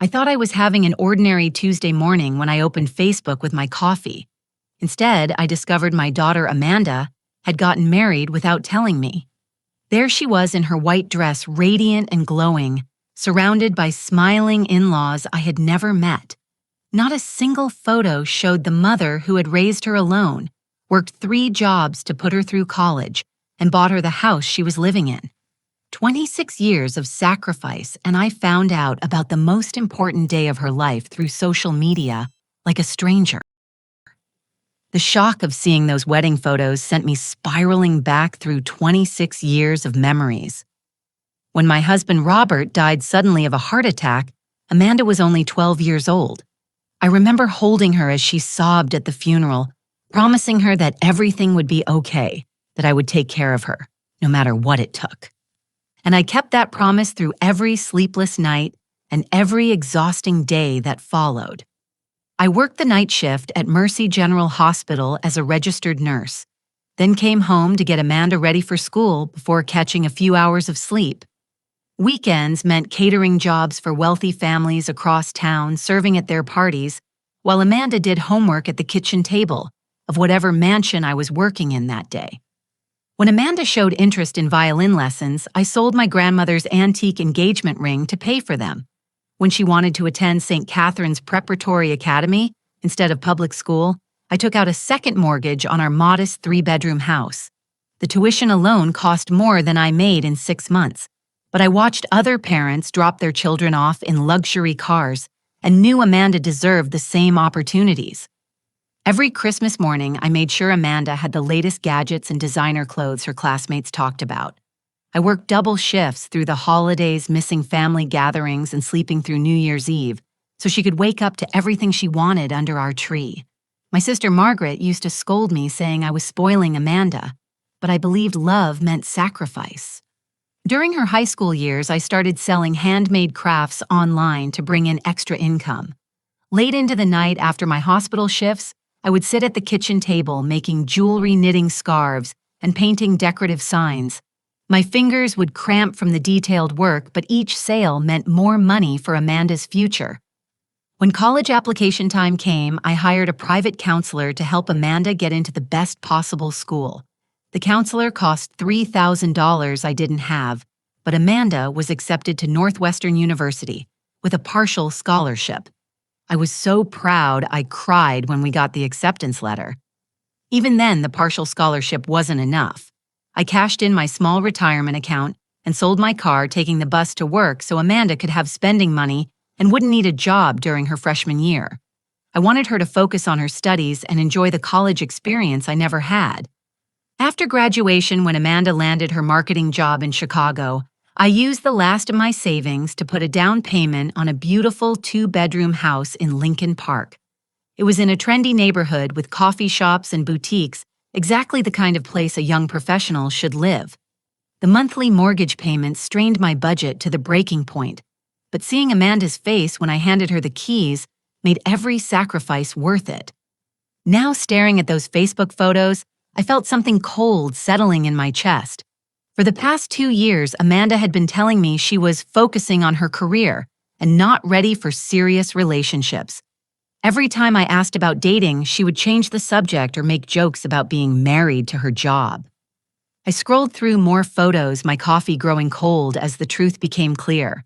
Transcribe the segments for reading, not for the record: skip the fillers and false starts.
I thought I was having an ordinary Tuesday morning when I opened Facebook with my coffee. Instead, I discovered my daughter Amanda had gotten married without telling me. There she was in her white dress, radiant and glowing, surrounded by smiling in-laws I had never met. Not a single photo showed the mother who had raised her alone, worked 3 jobs to put her through college, and bought her the house she was living in. 26 years of sacrifice, and I found out about the most important day of her life through social media, like a stranger. The shock of seeing those wedding photos sent me spiraling back through 26 years of memories. When my husband Robert died suddenly of a heart attack, Amanda was only 12 years old. I remember holding her as she sobbed at the funeral, promising her that everything would be okay, that I would take care of her, no matter what it took. And I kept that promise through every sleepless night and every exhausting day that followed. I worked the night shift at Mercy General Hospital as a registered nurse, then came home to get Amanda ready for school before catching a few hours of sleep. Weekends meant catering jobs for wealthy families across town, serving at their parties, while Amanda did homework at the kitchen table of whatever mansion I was working in that day. When Amanda showed interest in violin lessons, I sold my grandmother's antique engagement ring to pay for them. When she wanted to attend St. Catherine's Preparatory Academy instead of public school, I took out a second mortgage on our modest 3-bedroom house. The tuition alone cost more than I made in 6 months, but I watched other parents drop their children off in luxury cars and knew Amanda deserved the same opportunities. Every Christmas morning, I made sure Amanda had the latest gadgets and designer clothes her classmates talked about. I worked double shifts through the holidays, missing family gatherings and sleeping through New Year's Eve, so she could wake up to everything she wanted under our tree. My sister Margaret used to scold me, saying I was spoiling Amanda, but I believed love meant sacrifice. During her high school years, I started selling handmade crafts online to bring in extra income. Late into the night after my hospital shifts, I would sit at the kitchen table making jewelry, knitting scarves, and painting decorative signs. My fingers would cramp from the detailed work, but each sale meant more money for Amanda's future. When college application time came, I hired a private counselor to help Amanda get into the best possible school. The counselor cost $3,000 I didn't have, but Amanda was accepted to Northwestern University with a partial scholarship. I was so proud I cried when we got the acceptance letter. Even then, the partial scholarship wasn't enough. I cashed in my small retirement account and sold my car, taking the bus to work so Amanda could have spending money and wouldn't need a job during her freshman year. I wanted her to focus on her studies and enjoy the college experience I never had. After graduation, when Amanda landed her marketing job in Chicago, I used the last of my savings to put a down payment on a beautiful 2-bedroom house in Lincoln Park. It was in a trendy neighborhood with coffee shops and boutiques, exactly the kind of place a young professional should live. The monthly mortgage payments strained my budget to the breaking point, but seeing Amanda's face when I handed her the keys made every sacrifice worth it. Now, staring at those Facebook photos, I felt something cold settling in my chest. For the past 2 years, Amanda had been telling me she was focusing on her career and not ready for serious relationships. Every time I asked about dating, she would change the subject or make jokes about being married to her job. I scrolled through more photos, my coffee growing cold as the truth became clear.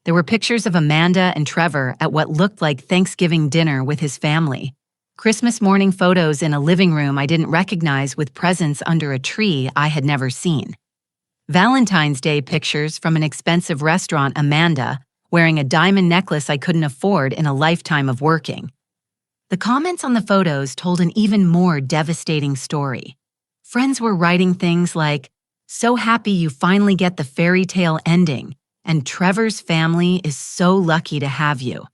There were pictures of Amanda and Trevor at what looked like Thanksgiving dinner with his family. Christmas morning photos in a living room I didn't recognize with presents under a tree I had never seen. Valentine's Day pictures from an expensive restaurant, Amanda wearing a diamond necklace I couldn't afford in a lifetime of working. The comments on the photos told an even more devastating story. Friends were writing things like, "So happy you finally get the fairy tale ending, and Trevor's family is so lucky to have you."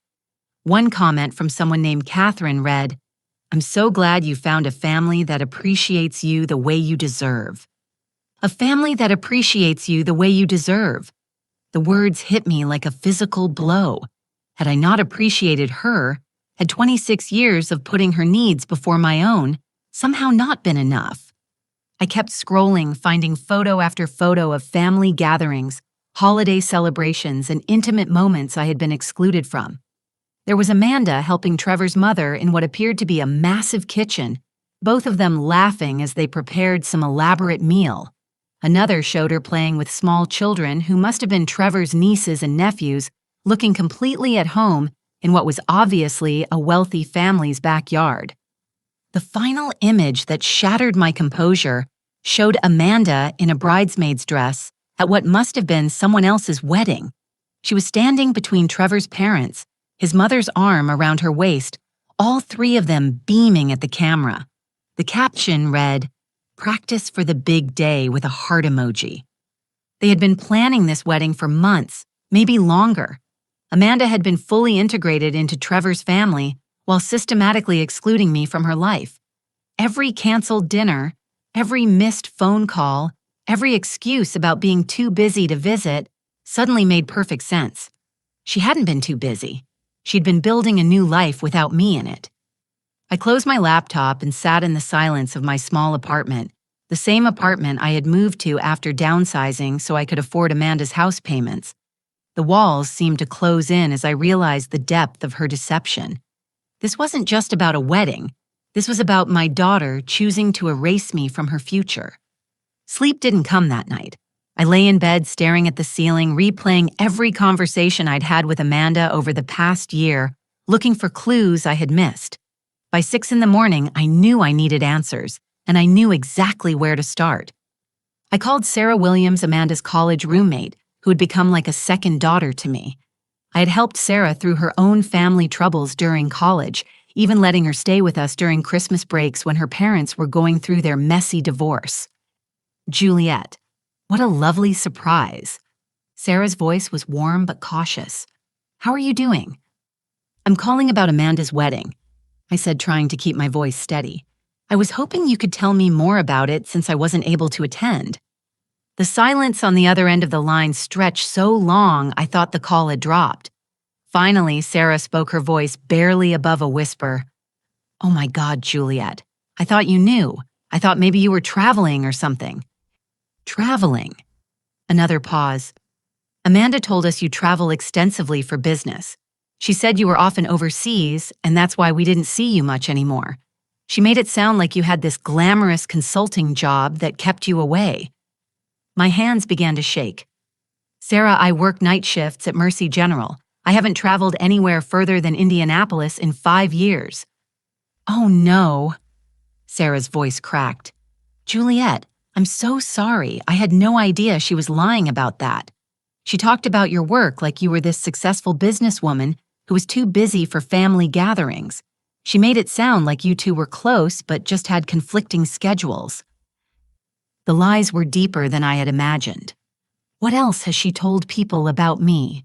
One comment from someone named Catherine read, "I'm so glad you found a family that appreciates you the way you deserve." A family that appreciates you the way you deserve. The words hit me like a physical blow. Had I not appreciated her, had 26 years of putting her needs before my own somehow not been enough? I kept scrolling, finding photo after photo of family gatherings, holiday celebrations, and intimate moments I had been excluded from. There was Amanda helping Trevor's mother in what appeared to be a massive kitchen, both of them laughing as they prepared some elaborate meal. Another showed her playing with small children who must have been Trevor's nieces and nephews, looking completely at home in what was obviously a wealthy family's backyard. The final image that shattered my composure showed Amanda in a bridesmaid's dress at what must have been someone else's wedding. She was standing between Trevor's parents, his mother's arm around her waist, all three of them beaming at the camera. The caption read, "Practice for the big day," with a heart emoji. They had been planning this wedding for months, maybe longer. Amanda had been fully integrated into Trevor's family while systematically excluding me from her life. Every canceled dinner, every missed phone call, every excuse about being too busy to visit suddenly made perfect sense. She hadn't been too busy. She'd been building a new life without me in it. I closed my laptop and sat in the silence of my small apartment, the same apartment I had moved to after downsizing so I could afford Amanda's house payments. The walls seemed to close in as I realized the depth of her deception. This wasn't just about a wedding. This was about my daughter choosing to erase me from her future. Sleep didn't come that night. I lay in bed staring at the ceiling, replaying every conversation I'd had with Amanda over the past year, looking for clues I had missed. By 6 a.m, I knew I needed answers, and I knew exactly where to start. I called Sarah Williams, Amanda's college roommate, who had become like a second daughter to me. I had helped Sarah through her own family troubles during college, even letting her stay with us during Christmas breaks when her parents were going through their messy divorce. "Juliet, what a lovely surprise." Sarah's voice was warm but cautious. "How are you doing?" "I'm calling about Amanda's wedding," I said, trying to keep my voice steady. "I was hoping you could tell me more about it since I wasn't able to attend." The silence on the other end of the line stretched so long I thought the call had dropped. Finally, Sarah spoke, her voice barely above a whisper. "Oh my God, Juliet. I thought you knew. I thought maybe you were traveling or something." "Traveling?" Another pause. "Amanda told us you travel extensively for business. She said you were often overseas, and that's why we didn't see you much anymore. She made it sound like you had this glamorous consulting job that kept you away." My hands began to shake. "Sarah, I work night shifts at Mercy General. I haven't traveled anywhere further than Indianapolis in 5 years." "Oh no." Sarah's voice cracked. "Juliet, I'm so sorry. I had no idea she was lying about that. She talked about your work like you were this successful businesswoman who was too busy for family gatherings. She made it sound like you two were close but just had conflicting schedules." The lies were deeper than I had imagined. What else has she told people about me?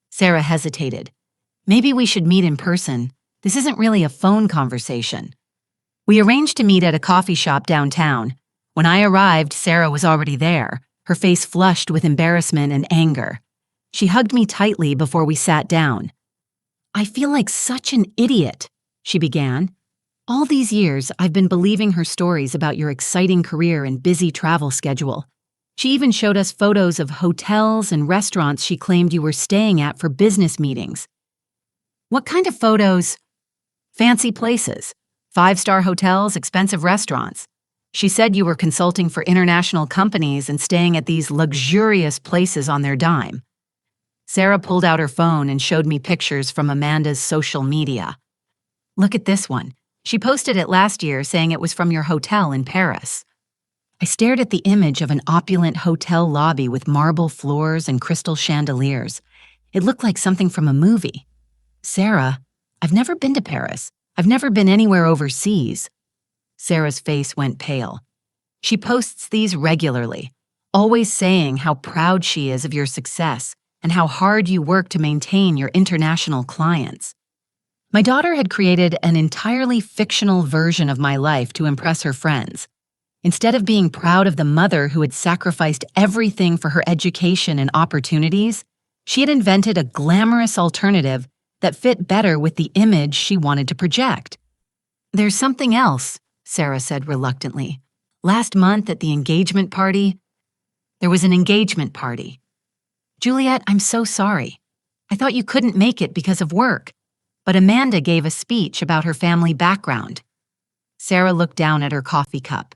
Sarah hesitated. "Maybe we should meet in person. This isn't really a phone conversation." We arranged to meet at a coffee shop downtown. When I arrived, Sarah was already there, her face flushed with embarrassment and anger. She hugged me tightly before we sat down. "I feel like such an idiot," she began. "All these years, I've been believing her stories about your exciting career and busy travel schedule. She even showed us photos of hotels and restaurants she claimed you were staying at for business meetings." "What kind of photos?" "Fancy places. 5-star hotels, expensive restaurants. She said you were consulting for international companies and staying at these luxurious places on their dime." Sarah pulled out her phone and showed me pictures from Amanda's social media. "Look at this one. She posted it last year saying it was from your hotel in Paris." I stared at the image of an opulent hotel lobby with marble floors and crystal chandeliers. It looked like something from a movie. "Sarah, I've never been to Paris. I've never been anywhere overseas." Sarah's face went pale. "She posts these regularly, always saying how proud she is of your success and how hard you work to maintain your international clients." My daughter had created an entirely fictional version of my life to impress her friends. Instead of being proud of the mother who had sacrificed everything for her education and opportunities, she had invented a glamorous alternative that fit better with the image she wanted to project. "There's something else," Sarah said reluctantly. "Last month at the engagement party, there was an engagement party." "Juliet, I'm so sorry. I thought you couldn't make it because of work. but Amanda gave a speech about her family background. Sarah looked down at her coffee cup.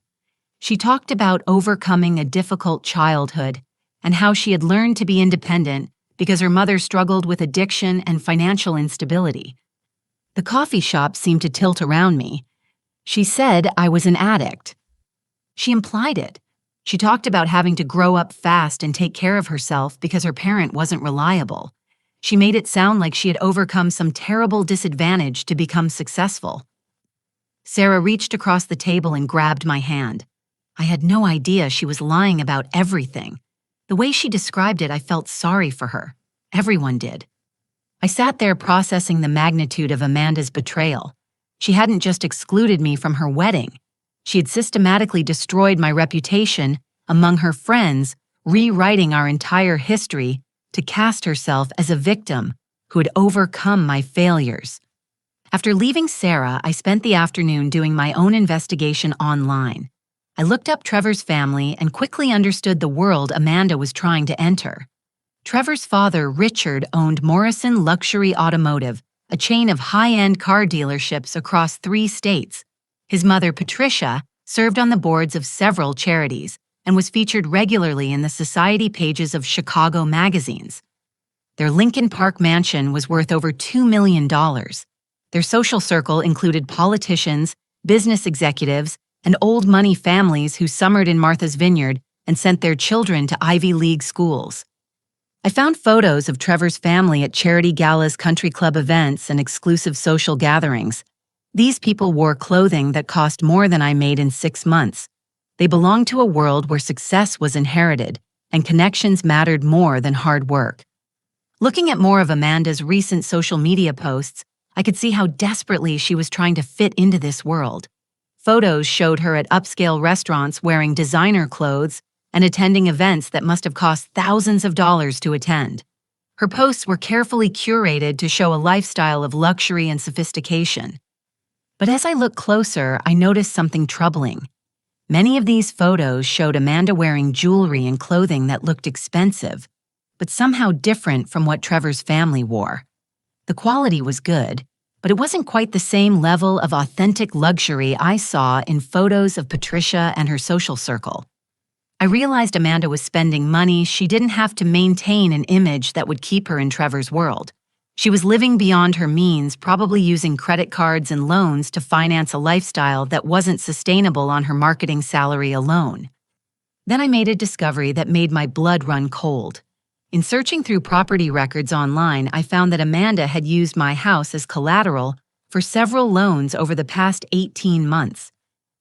She talked about overcoming a difficult childhood and how she had learned to be independent because her mother struggled with addiction and financial instability. The coffee shop seemed to tilt around me. She said I was an addict. She implied it. She talked about having to grow up fast and take care of herself because her parent wasn't reliable. She made it sound like she had overcome some terrible disadvantage to become successful. Sarah reached across the table and grabbed my hand. I had no idea she was lying about everything. The way she described it, I felt sorry for her. Everyone did. I sat there processing the magnitude of Amanda's betrayal. She hadn't just excluded me from her wedding. She had systematically destroyed my reputation among her friends, rewriting our entire history to cast herself as a victim who had overcome my failures. After leaving Sarah, I spent the afternoon doing my own investigation online. I looked up Trevor's family and quickly understood the world Amanda was trying to enter. Trevor's father, Richard, owned Morrison Luxury Automotive, a chain of high-end car dealerships across 3 states. His mother, Patricia, served on the boards of several charities and was featured regularly in the society pages of Chicago magazines. Their Lincoln Park mansion was worth over $2 million. Their social circle included politicians, business executives, and old money families who summered in Martha's Vineyard and sent their children to Ivy League schools. I found photos of Trevor's family at charity galas, country club events, and exclusive social gatherings. These people wore clothing that cost more than I made in 6 months. They belonged to a world where success was inherited and connections mattered more than hard work. Looking at more of Amanda's recent social media posts, I could see how desperately she was trying to fit into this world. Photos showed her at upscale restaurants wearing designer clothes and attending events that must have cost thousands of dollars to attend. Her posts were carefully curated to show a lifestyle of luxury and sophistication. But as I looked closer, I noticed something troubling. Many of these photos showed Amanda wearing jewelry and clothing that looked expensive, but somehow different from what Trevor's family wore. The quality was good, but it wasn't quite the same level of authentic luxury I saw in photos of Patricia and her social circle. I realized Amanda was spending money she didn't have to maintain an image that would keep her in Trevor's world. She was living beyond her means, probably using credit cards and loans to finance a lifestyle that wasn't sustainable on her marketing salary alone. Then I made a discovery that made my blood run cold. In searching through property records online, I found that Amanda had used my house as collateral for several loans over the past 18 months.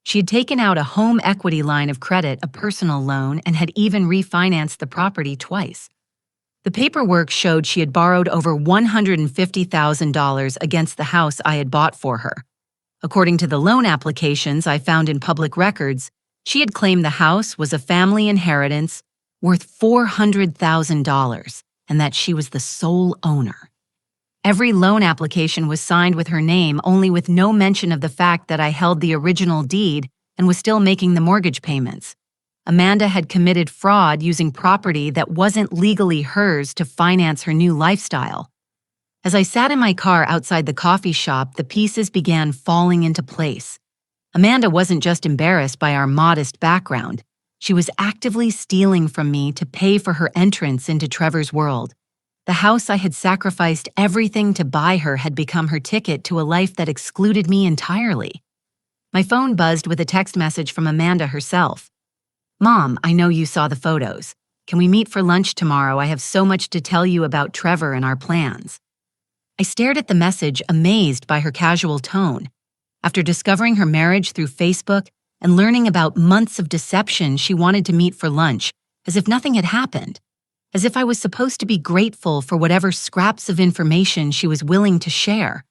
She had taken out a home equity line of credit, a personal loan, and had even refinanced the property twice. The paperwork showed she had borrowed over $150,000 against the house I had bought for her. According to the loan applications I found in public records, she had claimed the house was a family inheritance worth $400,000 and that she was the sole owner. Every loan application was signed with her name, only with no mention of the fact that I held the original deed and was still making the mortgage payments. Amanda had committed fraud using property that wasn't legally hers to finance her new lifestyle. As I sat in my car outside the coffee shop, the pieces began falling into place. Amanda wasn't just embarrassed by our modest background. She was actively stealing from me to pay for her entrance into Trevor's world. The house I had sacrificed everything to buy her had become her ticket to a life that excluded me entirely. My phone buzzed with a text message from Amanda herself. "Mom, I know you saw the photos. Can we meet for lunch tomorrow? I have so much to tell you about Trevor and our plans." I stared at the message, amazed by her casual tone. After discovering her marriage through Facebook and learning about months of deception, she wanted to meet for lunch, as if nothing had happened, as if I was supposed to be grateful for whatever scraps of information she was willing to share.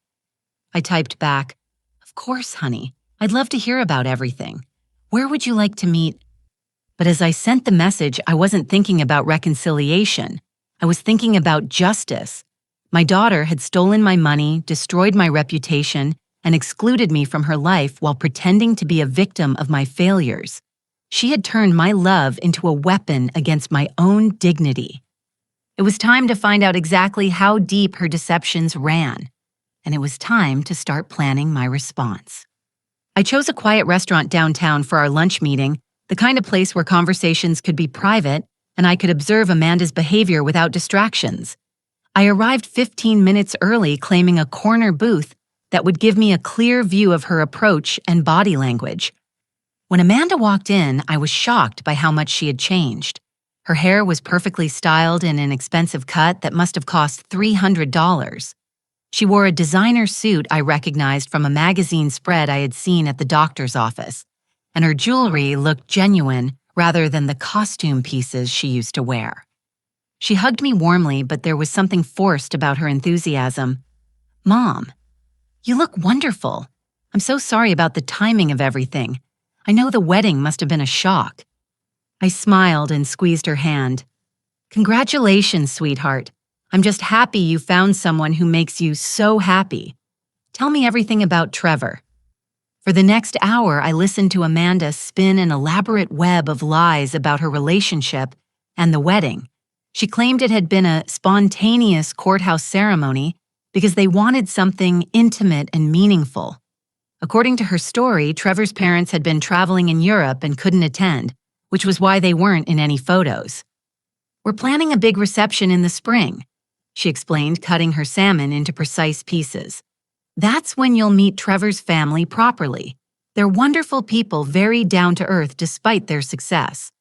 I typed back, "Of course, honey. I'd love to hear about everything. Where would you like to meet?" But as I sent the message, I wasn't thinking about reconciliation. I was thinking about justice. My daughter had stolen my money, destroyed my reputation, and excluded me from her life while pretending to be a victim of my failures. She had turned my love into a weapon against my own dignity. It was time to find out exactly how deep her deceptions ran. and it was time to start planning my response. I chose a quiet restaurant downtown for our lunch meeting, the kind of place where conversations could be private and I could observe Amanda's behavior without distractions. I arrived 15 minutes early, claiming a corner booth that would give me a clear view of her approach and body language. When Amanda walked in, I was shocked by how much she had changed. Her hair was perfectly styled in an expensive cut that must have cost $300. She wore a designer suit I recognized from a magazine spread I had seen at the doctor's office, and her jewelry looked genuine rather than the costume pieces she used to wear. She hugged me warmly, but there was something forced about her enthusiasm. "Mom, you look wonderful. I'm so sorry about the timing of everything. I know the wedding must have been a shock." I smiled and squeezed her hand. "Congratulations, sweetheart. I'm just happy you found someone who makes you so happy. Tell me everything about Trevor." For the next hour, I listened to Amanda spin an elaborate web of lies about her relationship and the wedding. She claimed it had been a spontaneous courthouse ceremony because they wanted something intimate and meaningful. According to her story, Trevor's parents had been traveling in Europe and couldn't attend, which was why they weren't in any photos. "We're planning a big reception in the spring," she explained, cutting her salmon into precise pieces. "That's when you'll meet Trevor's family properly. They're wonderful people, very down to earth despite their success."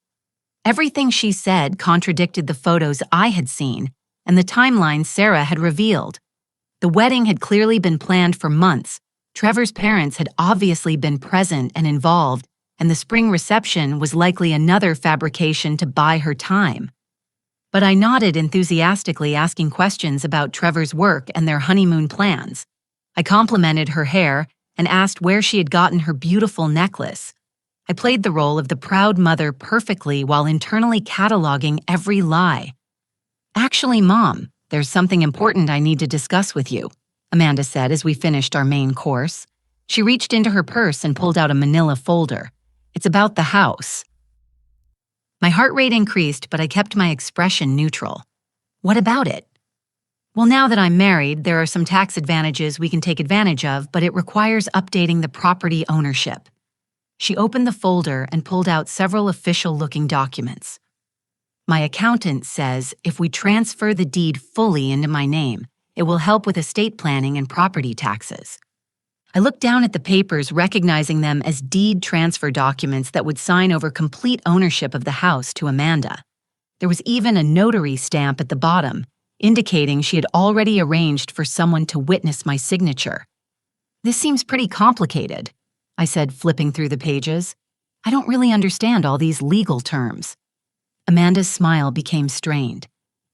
Everything she said contradicted the photos I had seen and the timeline Sarah had revealed. The wedding had clearly been planned for months. Trevor's parents had obviously been present and involved, and the spring reception was likely another fabrication to buy her time. But I nodded enthusiastically, asking questions about Trevor's work and their honeymoon plans. I complimented her hair and asked where she had gotten her beautiful necklace. I played the role of the proud mother perfectly while internally cataloging every lie. "Actually, Mom, there's something important I need to discuss with you," Amanda said as we finished our main course. She reached into her purse and pulled out a manila folder. "It's about the house." My heart rate increased, but I kept my expression neutral. "What about it?" "Well, now that I'm married, there are some tax advantages we can take advantage of, but it requires updating the property ownership." She opened the folder and pulled out several official-looking documents. "My accountant says if we transfer the deed fully into my name, it will help with estate planning and property taxes." I looked down at the papers, recognizing them as deed transfer documents that would sign over complete ownership of the house to Amanda. There was even a notary stamp at the bottom, indicating she had already arranged for someone to witness my signature. "This seems pretty complicated," I said, flipping through the pages. "I don't really understand all these legal terms." Amanda's smile became strained.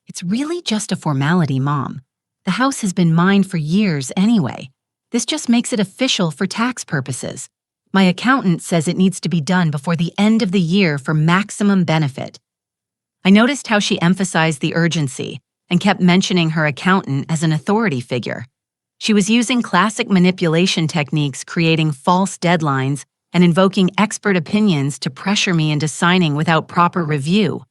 "It's really just a formality, Mom. The house has been mine for years anyway. This just makes it official for tax purposes. My accountant says it needs to be done before the end of the year for maximum benefit." I noticed how she emphasized the urgency and kept mentioning her accountant as an authority figure. She was using classic manipulation techniques, creating false deadlines and invoking expert opinions to pressure me into signing without proper review.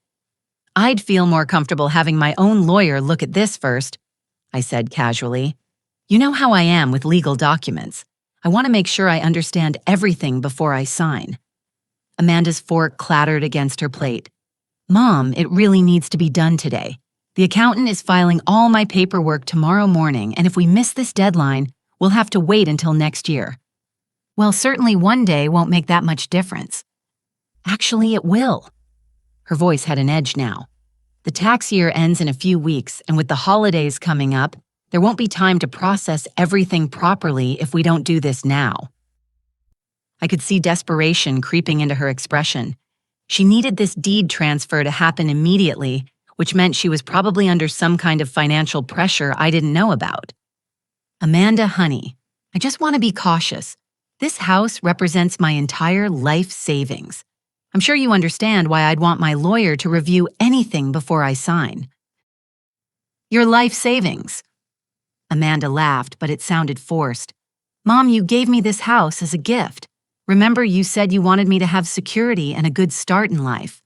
"I'd feel more comfortable having my own lawyer look at this first," I said casually. "You know how I am with legal documents. I want to make sure I understand everything before I sign." Amanda's fork clattered against her plate. "Mom, it really needs to be done today. The accountant is filing all my paperwork tomorrow morning, and if we miss this deadline, we'll have to wait until next year." "Well, certainly one day won't make that much difference." "Actually, it will." Her voice had an edge now. "The tax year ends in a few weeks, and with the holidays coming up, there won't be time to process everything properly if we don't do this now." I could see desperation creeping into her expression. She needed this deed transfer to happen immediately, which meant she was probably under some kind of financial pressure I didn't know about. "Amanda, honey, I just want to be cautious. This house represents my entire life savings. I'm sure you understand why I'd want my lawyer to review anything before I sign." "Your life savings?" Amanda laughed, but it sounded forced. "Mom, you gave me this house as a gift. Remember, you said you wanted me to have security and a good start in life."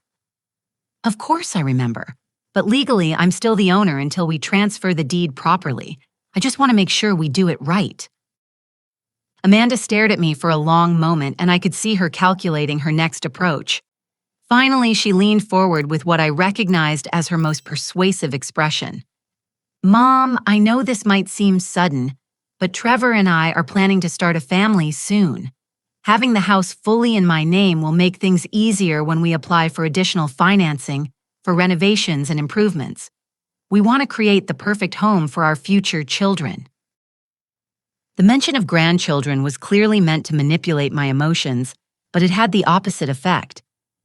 "Of course I remember. But legally, I'm still the owner until we transfer the deed properly. I just want to make sure we do it right." Amanda stared at me for a long moment, and I could see her calculating her next approach. Finally, she leaned forward with what I recognized as her most persuasive expression. "Mom, I know this might seem sudden, but Trevor and I are planning to start a family soon. Having the house fully in my name will make things easier when we apply for additional financing for renovations and improvements. We want to create the perfect home for our future children." The mention of grandchildren was clearly meant to manipulate my emotions, but it had the opposite effect.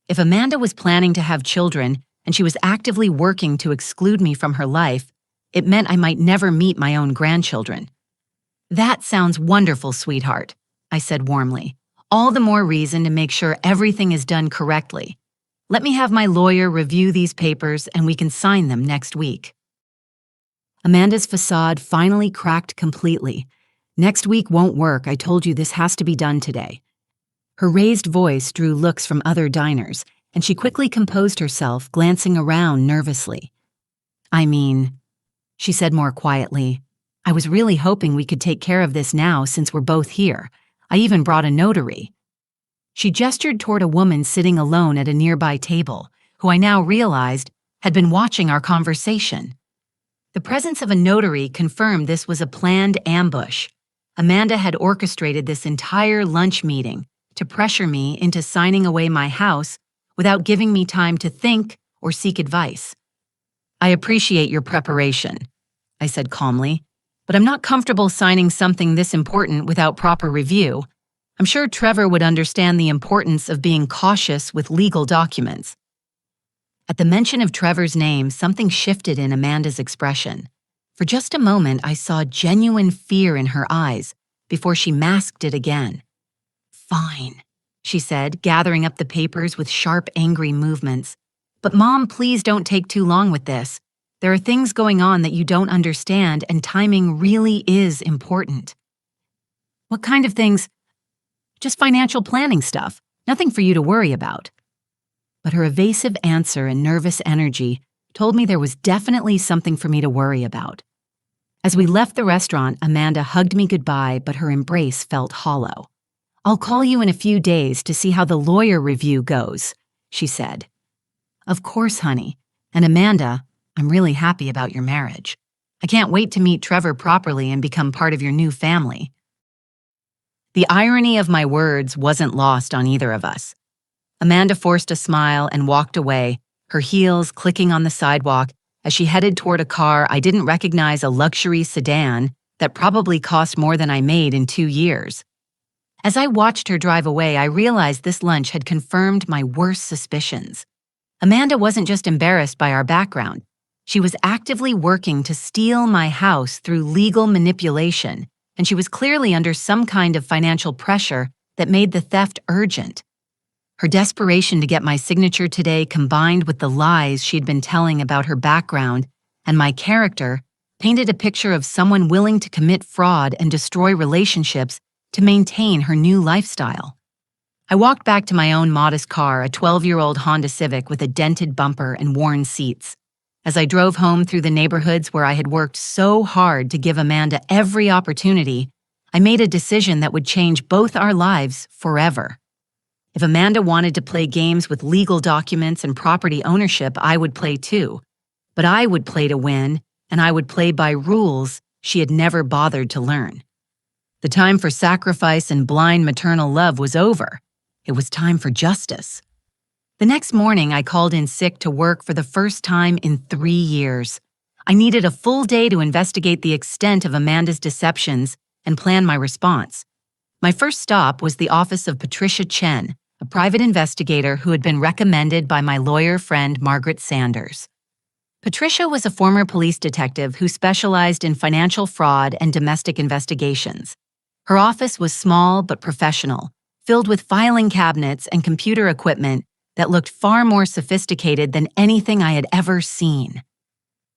If Amanda was planning to have children and she was actively working to exclude me from her life, it meant I might never meet my own grandchildren. "That sounds wonderful, sweetheart," I said warmly. "All the more reason to make sure everything is done correctly. Let me have my lawyer review these papers and we can sign them next week." Amanda's facade finally cracked completely. "Next week won't work. I told you this has to be done today." Her raised voice drew looks from other diners, and she quickly composed herself, glancing around nervously. "I mean," she said more quietly, "I was really hoping we could take care of this now since we're both here. I even brought a notary." She gestured toward a woman sitting alone at a nearby table, who I now realized had been watching our conversation. The presence of a notary confirmed this was a planned ambush. Amanda had orchestrated this entire lunch meeting to pressure me into signing away my house without giving me time to think or seek advice. "I appreciate your preparation," I said calmly, "but I'm not comfortable signing something this important without proper review. I'm sure Trevor would understand the importance of being cautious with legal documents." At the mention of Trevor's name, something shifted in Amanda's expression. For just a moment, I saw genuine fear in her eyes before she masked it again. "Fine," she said, gathering up the papers with sharp, angry movements. "But Mom, please don't take too long with this. There are things going on that you don't understand, and timing really is important." "What kind of things?" "Just financial planning stuff. Nothing for you to worry about." But her evasive answer and nervous energy told me there was definitely something for me to worry about. As we left the restaurant, Amanda hugged me goodbye, but her embrace felt hollow. "I'll call you in a few days to see how the lawyer review goes," she said. "Of course, honey. And Amanda, I'm really happy about your marriage. I can't wait to meet Trevor properly and become part of your new family." The irony of my words wasn't lost on either of us. Amanda forced a smile and walked away, her heels clicking on the sidewalk as she headed toward a car I didn't recognize, a luxury sedan that probably cost more than I made in 2 years. As I watched her drive away, I realized this lunch had confirmed my worst suspicions. Amanda wasn't just embarrassed by our background. She was actively working to steal my house through legal manipulation, and she was clearly under some kind of financial pressure that made the theft urgent. Her desperation to get my signature today, combined with the lies she'd been telling about her background and my character, painted a picture of someone willing to commit fraud and destroy relationships to maintain her new lifestyle. I walked back to my own modest car, a 12-year-old Honda Civic with a dented bumper and worn seats. As I drove home through the neighborhoods where I had worked so hard to give Amanda every opportunity, I made a decision that would change both our lives forever. If Amanda wanted to play games with legal documents and property ownership, I would play too. But I would play to win, and I would play by rules she had never bothered to learn. The time for sacrifice and blind maternal love was over. It was time for justice. The next morning, I called in sick to work for the first time in 3 years. I needed a full day to investigate the extent of Amanda's deceptions and plan my response. My first stop was the office of Patricia Chen, a private investigator who had been recommended by my lawyer friend Margaret Sanders. Patricia was a former police detective who specialized in financial fraud and domestic investigations. Her office was small but professional, filled with filing cabinets and computer equipment that looked far more sophisticated than anything I had ever seen.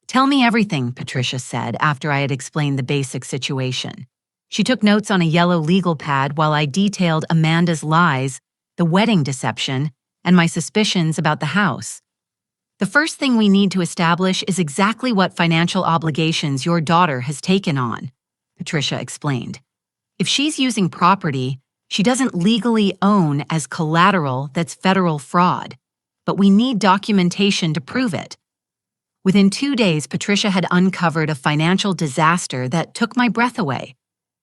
"Tell me everything," Patricia said after I had explained the basic situation. She took notes on a yellow legal pad while I detailed Amanda's lies, the wedding deception, and my suspicions about the house. The first thing we need to establish is exactly what financial obligations your daughter has taken on, Patricia explained. If she's using property she doesn't legally own as collateral, that's federal fraud, but we need documentation to prove it. Within 2 days, Patricia had uncovered a financial disaster that took my breath away.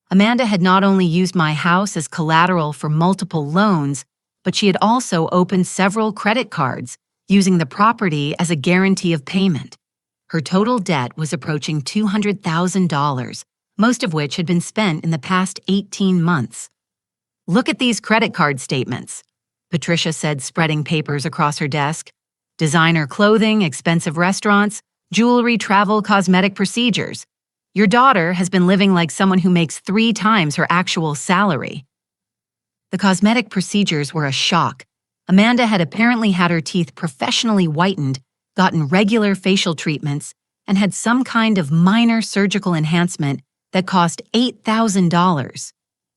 Amanda had not only used my house as collateral for multiple loans, but she had also opened several credit cards, using the property as a guarantee of payment. Her total debt was approaching $200,000, most of which had been spent in the past 18 months. "Look at these credit card statements," Patricia said, spreading papers across her desk. "Designer clothing, expensive restaurants, jewelry, travel, cosmetic procedures. Your daughter has been living like someone who makes 3 times her actual salary." The cosmetic procedures were a shock. Amanda had apparently had her teeth professionally whitened, gotten regular facial treatments, and had some kind of minor surgical enhancement that cost $8,000.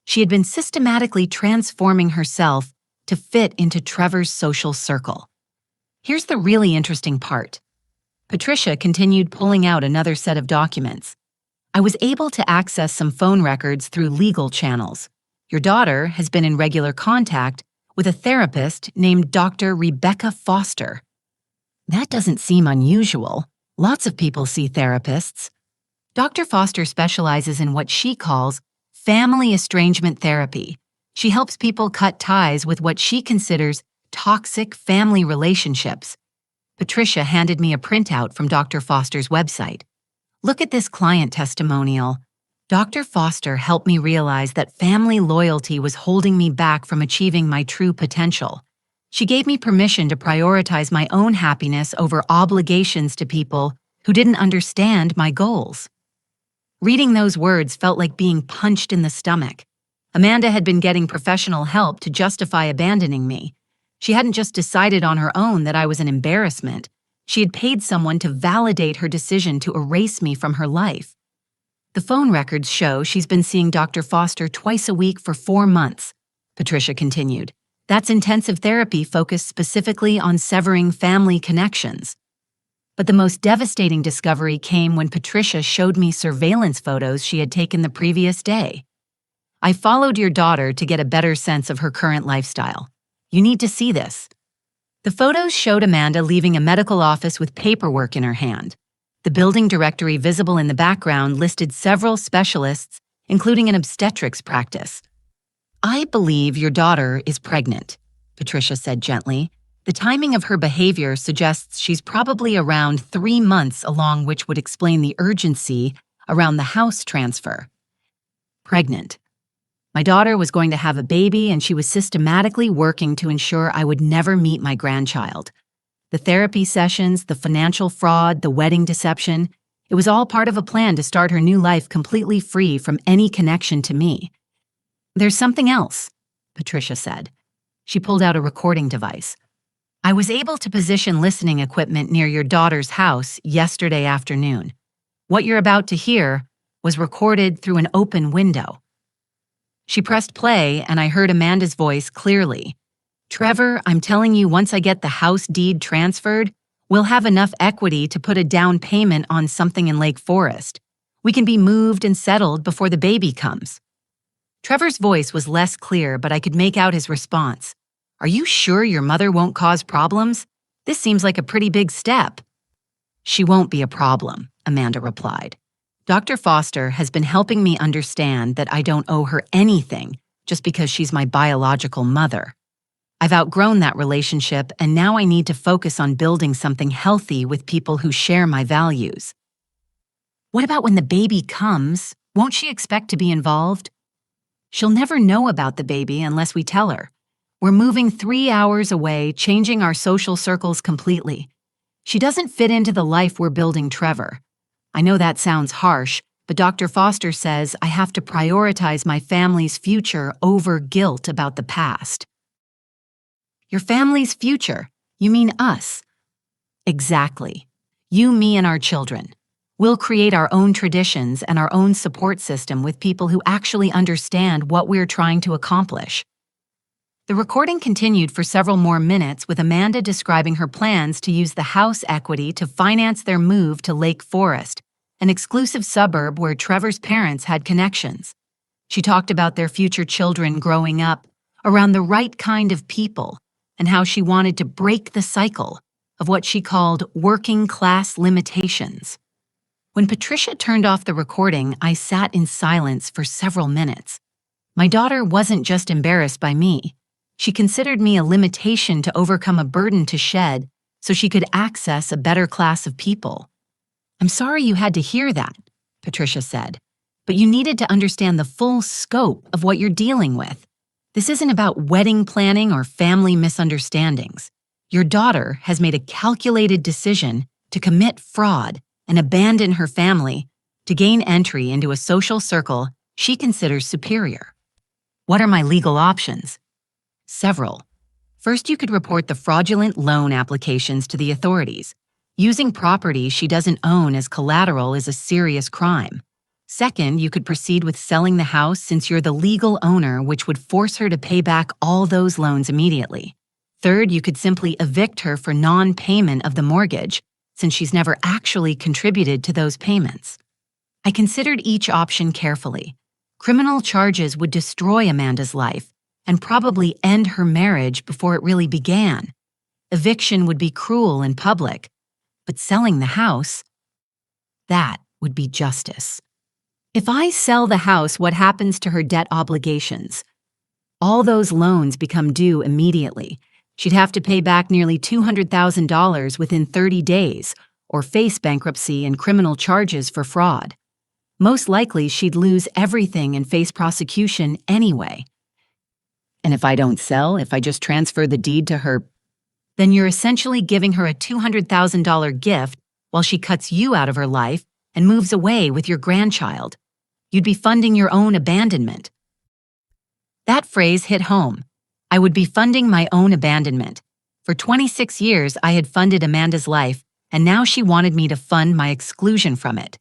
She had been systematically transforming herself to fit into Trevor's social circle. Here's the really interesting part. Patricia continued pulling out another set of documents. "I was able to access some phone records through legal channels. Your daughter has been in regular contact with a therapist named Dr. Rebecca Foster." That doesn't seem unusual. Lots of people see therapists. Dr. Foster specializes in what she calls family estrangement therapy. She helps people cut ties with what she considers toxic family relationships. Patricia handed me a printout from Dr. Foster's website. "Look at this client testimonial. Dr. Foster helped me realize that family loyalty was holding me back from achieving my true potential. She gave me permission to prioritize my own happiness over obligations to people who didn't understand my goals." Reading those words felt like being punched in the stomach. Amanda had been getting professional help to justify abandoning me. She hadn't just decided on her own that I was an embarrassment. She had paid someone to validate her decision to erase me from her life. "The phone records show she's been seeing Dr. Foster twice a week for 4 months, Patricia continued. "That's intensive therapy focused specifically on severing family connections." But the most devastating discovery came when Patricia showed me surveillance photos she had taken the previous day. "I followed your daughter to get a better sense of her current lifestyle. You need to see this." The photos showed Amanda leaving a medical office with paperwork in her hand. The building directory visible in the background listed several specialists, including an obstetrics practice. "I believe your daughter is pregnant," Patricia said gently. "The timing of her behavior suggests she's probably around 3 months along, which would explain the urgency around the house transfer." Pregnant. My daughter was going to have a baby and she was systematically working to ensure I would never meet my grandchild. The therapy sessions, the financial fraud, the wedding deception, it was all part of a plan to start her new life completely free from any connection to me. "There's something else," Patricia said. She pulled out a recording device. "I was able to position listening equipment near your daughter's house yesterday afternoon. What you're about to hear was recorded through an open window." She pressed play and I heard Amanda's voice clearly. "Trevor, I'm telling you, once I get the house deed transferred, we'll have enough equity to put a down payment on something in Lake Forest. We can be moved and settled before the baby comes." Trevor's voice was less clear, but I could make out his response. "Are you sure your mother won't cause problems? This seems like a pretty big step." "She won't be a problem," Amanda replied. "Dr. Foster has been helping me understand that I don't owe her anything just because she's my biological mother. I've outgrown that relationship and now I need to focus on building something healthy with people who share my values." "What about when the baby comes? Won't she expect to be involved?" "She'll never know about the baby unless we tell her. We're moving 3 hours away, changing our social circles completely. She doesn't fit into the life we're building, Trevor. I know that sounds harsh, but Dr. Foster says I have to prioritize my family's future over guilt about the past." "Your family's future? You mean us?" "Exactly. You, me, and our children. We'll create our own traditions and our own support system with people who actually understand what we're trying to accomplish." The recording continued for several more minutes with Amanda describing her plans to use the house equity to finance their move to Lake Forest, an exclusive suburb where Trevor's parents had connections. She talked about their future children growing up around the right kind of people and how she wanted to break the cycle of what she called working class limitations. When Patricia turned off the recording, I sat in silence for several minutes. My daughter wasn't just embarrassed by me. She considered me a limitation to overcome a burden to shed so she could access a better class of people. "I'm sorry you had to hear that," Patricia said, "but you needed to understand the full scope of what you're dealing with. This isn't about wedding planning or family misunderstandings. Your daughter has made a calculated decision to commit fraud and abandon her family to gain entry into a social circle she considers superior." "What are my legal options?" "Several. First, you could report the fraudulent loan applications to the authorities. Using property she doesn't own as collateral is a serious crime. Second, you could proceed with selling the house since you're the legal owner, which would force her to pay back all those loans immediately. Third, you could simply evict her for non-payment of the mortgage, since she's never actually contributed to those payments." I considered each option carefully. Criminal charges would destroy Amanda's life and probably end her marriage before it really began. Eviction would be cruel in public, but selling the house, that would be justice. If I sell the house, what happens to her debt obligations? All those loans become due immediately. She'd have to pay back nearly $200,000 within 30 days or face bankruptcy and criminal charges for fraud. Most likely, she'd lose everything and face prosecution anyway. And if I don't sell, if I just transfer the deed to her, then you're essentially giving her a $200,000 gift while she cuts you out of her life and moves away with your grandchild. You'd be funding your own abandonment. That phrase hit home. I would be funding my own abandonment. For 26 years, I had funded Amanda's life, and now she wanted me to fund my exclusion from it.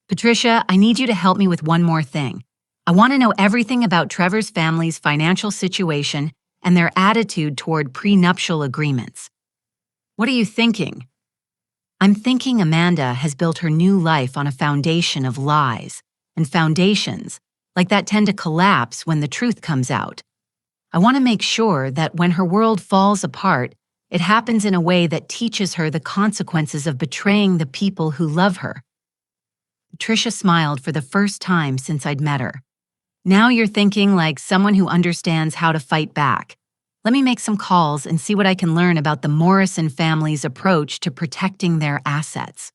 "Patricia, I need you to help me with one more thing. I want to know everything about Trevor's family's financial situation and their attitude toward prenuptial agreements." "What are you thinking?" "I'm thinking Amanda has built her new life on a foundation of lies, and foundations like that tend to collapse when the truth comes out. I want to make sure that when her world falls apart, it happens in a way that teaches her the consequences of betraying the people who love her." Patricia smiled for the first time since I'd met her. "Now you're thinking like someone who understands how to fight back. Let me make some calls and see what I can learn about the Morrison family's approach to protecting their assets."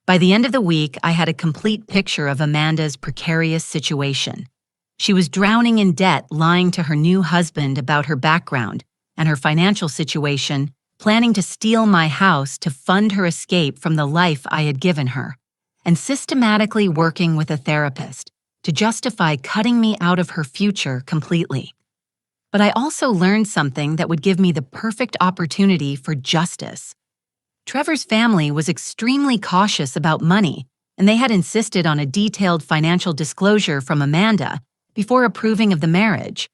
By the end of the week, I had a complete picture of Amanda's precarious situation. She was drowning in debt, lying to her new husband about her background and her financial situation, planning to steal my house to fund her escape from the life I had given her, and systematically working with a therapist to justify cutting me out of her future completely. But I also learned something that would give me the perfect opportunity for justice. Trevor's family was extremely cautious about money, and they had insisted on a detailed financial disclosure from Amanda before approving of the marriage.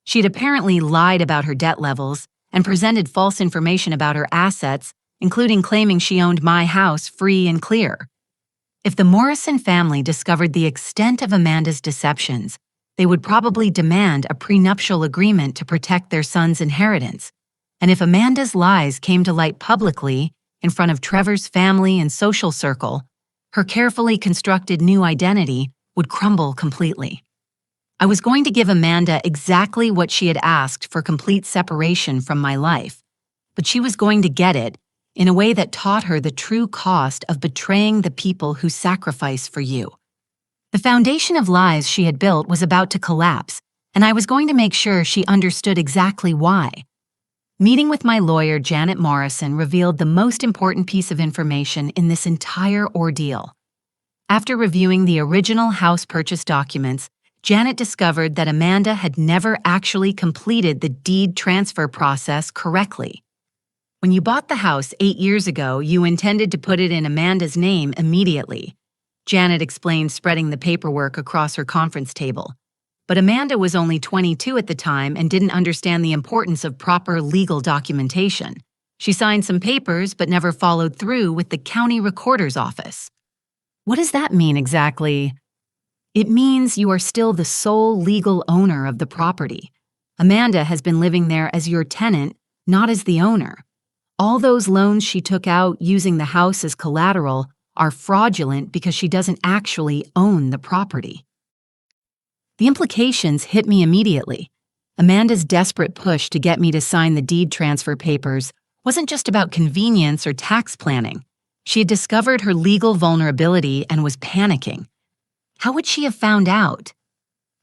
She'd apparently lied about her debt levels and presented false information about her assets, including claiming she owned my house free and clear. If the Morrison family discovered the extent of Amanda's deceptions, they would probably demand a prenuptial agreement to protect their son's inheritance. And if Amanda's lies came to light publicly in front of Trevor's family and social circle, her carefully constructed new identity would crumble completely. I was going to give Amanda exactly what she had asked for complete separation from my life, but she was going to get it in a way that taught her the true cost of betraying the people who sacrifice for you. The foundation of lies she had built was about to collapse, and I was going to make sure she understood exactly why. Meeting with my lawyer, Janet Morrison, revealed the most important piece of information in this entire ordeal. After reviewing the original house purchase documents, Janet discovered that Amanda had never actually completed the deed transfer process correctly. When you bought the house 8 years ago, you intended to put it in Amanda's name immediately, Janet explained, spreading the paperwork across her conference table. But Amanda was only 22 at the time and didn't understand the importance of proper legal documentation. She signed some papers but never followed through with the county recorder's office. What does that mean exactly? It means you are still the sole legal owner of the property. Amanda has been living there as your tenant, not as the owner. All those loans she took out using the house as collateral are fraudulent because she doesn't actually own the property. The implications hit me immediately. Amanda's desperate push to get me to sign the deed transfer papers wasn't just about convenience or tax planning. She had discovered her legal vulnerability and was panicking. How would she have found out?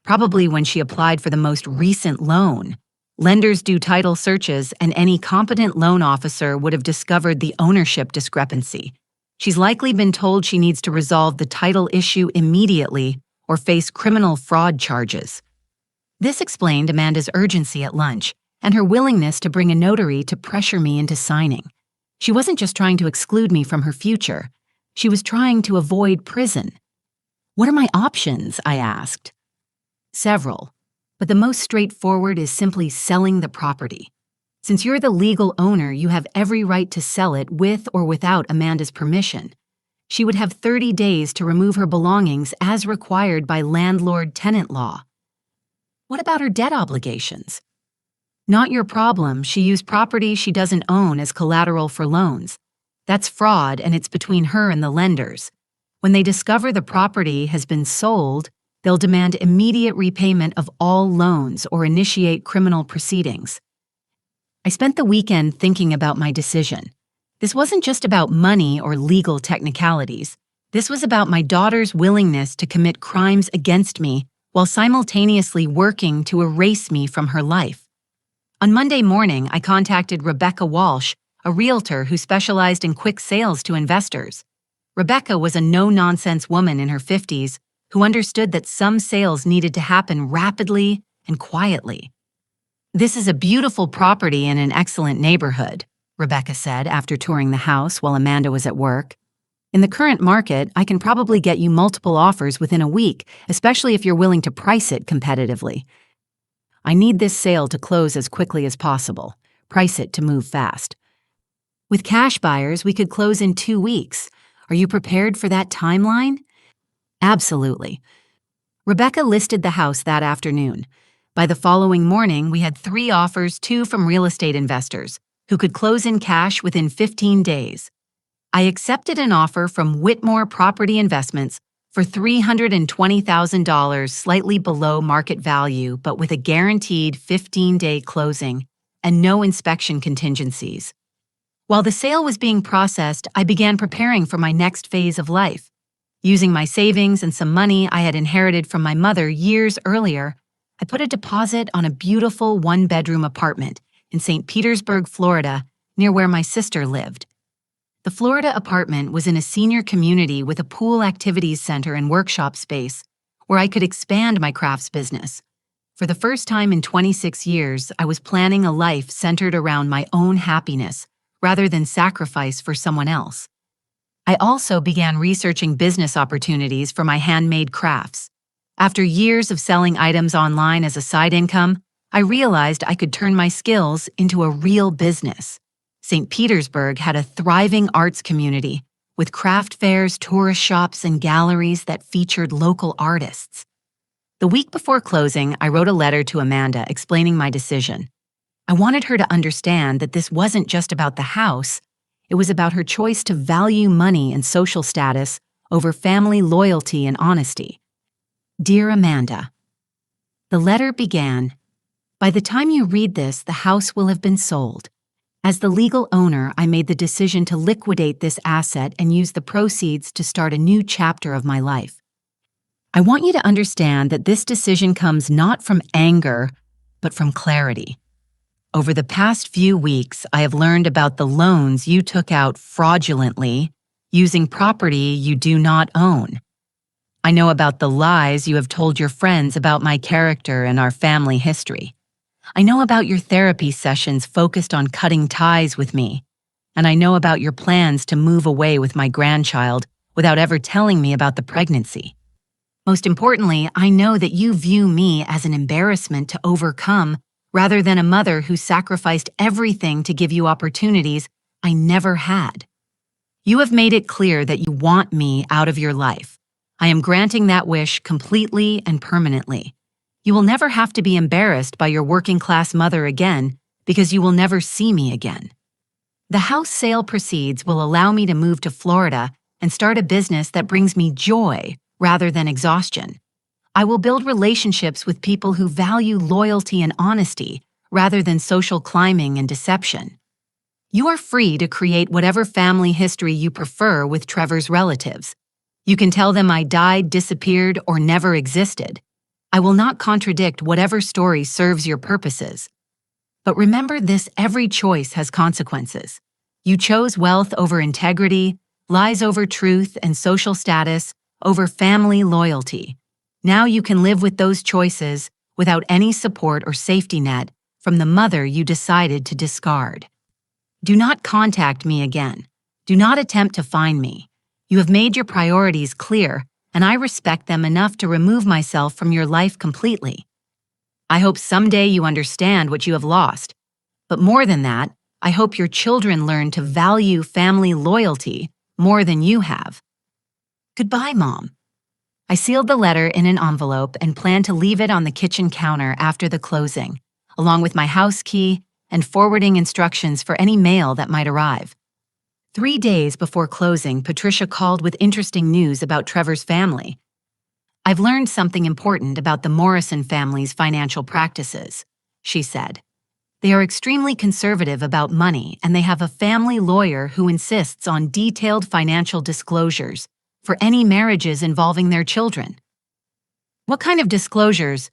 Probably when she applied for the most recent loan. Lenders do title searches, and any competent loan officer would have discovered the ownership discrepancy. She's likely been told she needs to resolve the title issue immediately or face criminal fraud charges. This explained Amanda's urgency at lunch and her willingness to bring a notary to pressure me into signing. She wasn't just trying to exclude me from her future. She was trying to avoid prison. What are my options? I asked. Several, but the most straightforward is simply selling the property. Since you're the legal owner, you have every right to sell it with or without Amanda's permission. She would have 30 days to remove her belongings as required by landlord-tenant law. What about her debt obligations? Not your problem. She used property she doesn't own as collateral for loans. That's fraud, and it's between her and the lenders. When they discover the property has been sold, they'll demand immediate repayment of all loans or initiate criminal proceedings. I spent the weekend thinking about my decision. This wasn't just about money or legal technicalities. This was about my daughter's willingness to commit crimes against me while simultaneously working to erase me from her life. On Monday morning, I contacted Rebecca Walsh, a realtor who specialized in quick sales to investors. Rebecca was a no-nonsense woman in her 50s who understood that some sales needed to happen rapidly and quietly. "This is a beautiful property in an excellent neighborhood," Rebecca said after touring the house while Amanda was at work. "In the current market, I can probably get you multiple offers within a week, especially if you're willing to price it competitively. I need this sale to close as quickly as possible. Price it to move fast. With cash buyers, we could close in 2 weeks. Are you prepared for that timeline?" Absolutely. Rebecca listed the house that afternoon. By the following morning, we had 3 offers, 2 from real estate investors, who could close in cash within 15 days. I accepted an offer from Whitmore Property Investments for $320,000, slightly below market value, but with a guaranteed 15-day closing and no inspection contingencies. While the sale was being processed, I began preparing for my next phase of life. Using my savings and some money I had inherited from my mother years earlier, I put a deposit on a beautiful 1-bedroom apartment in St. Petersburg, Florida, near where my sister lived. The Florida apartment was in a senior community with a pool activities center and workshop space where I could expand my crafts business. For the first time in 26 years, I was planning a life centered around my own happiness rather than sacrifice for someone else. I also began researching business opportunities for my handmade crafts. After years of selling items online as a side income, I realized I could turn my skills into a real business. St. Petersburg had a thriving arts community with craft fairs, tourist shops, and galleries that featured local artists. The week before closing, I wrote a letter to Amanda explaining my decision. I wanted her to understand that this wasn't just about the house. It was about her choice to value money and social status over family loyalty and honesty. Dear Amanda, the letter began, "By the time you read this, the house will have been sold. As the legal owner, I made the decision to liquidate this asset and use the proceeds to start a new chapter of my life. I want you to understand that this decision comes not from anger, but from clarity. Over the past few weeks, I have learned about the loans you took out fraudulently, using property you do not own. I know about the lies you have told your friends about my character and our family history. I know about your therapy sessions focused on cutting ties with me, and I know about your plans to move away with my grandchild without ever telling me about the pregnancy. Most importantly, I know that you view me as an embarrassment to overcome rather than a mother who sacrificed everything to give you opportunities I never had. You have made it clear that you want me out of your life. I am granting that wish completely and permanently. You will never have to be embarrassed by your working-class mother again because you will never see me again. The house sale proceeds will allow me to move to Florida and start a business that brings me joy rather than exhaustion. I will build relationships with people who value loyalty and honesty rather than social climbing and deception. You are free to create whatever family history you prefer with Trevor's relatives. You can tell them I died, disappeared, or never existed. I will not contradict whatever story serves your purposes. But remember this: every choice has consequences. You chose wealth over integrity, lies over truth, and social status over family loyalty. Now you can live with those choices without any support or safety net from the mother you decided to discard. Do not contact me again. Do not attempt to find me. You have made your priorities clear, and I respect them enough to remove myself from your life completely. I hope someday you understand what you have lost. But more than that, I hope your children learn to value family loyalty more than you have. Goodbye, Mom. I sealed the letter in an envelope and planned to leave it on the kitchen counter after the closing, along with my house key and forwarding instructions for any mail that might arrive. 3 days before closing, Patricia called with interesting news about Trevor's family. I've learned something important about the Morrison family's financial practices, she said. They are extremely conservative about money, and they have a family lawyer who insists on detailed financial disclosures for any marriages involving their children. What kind of disclosures?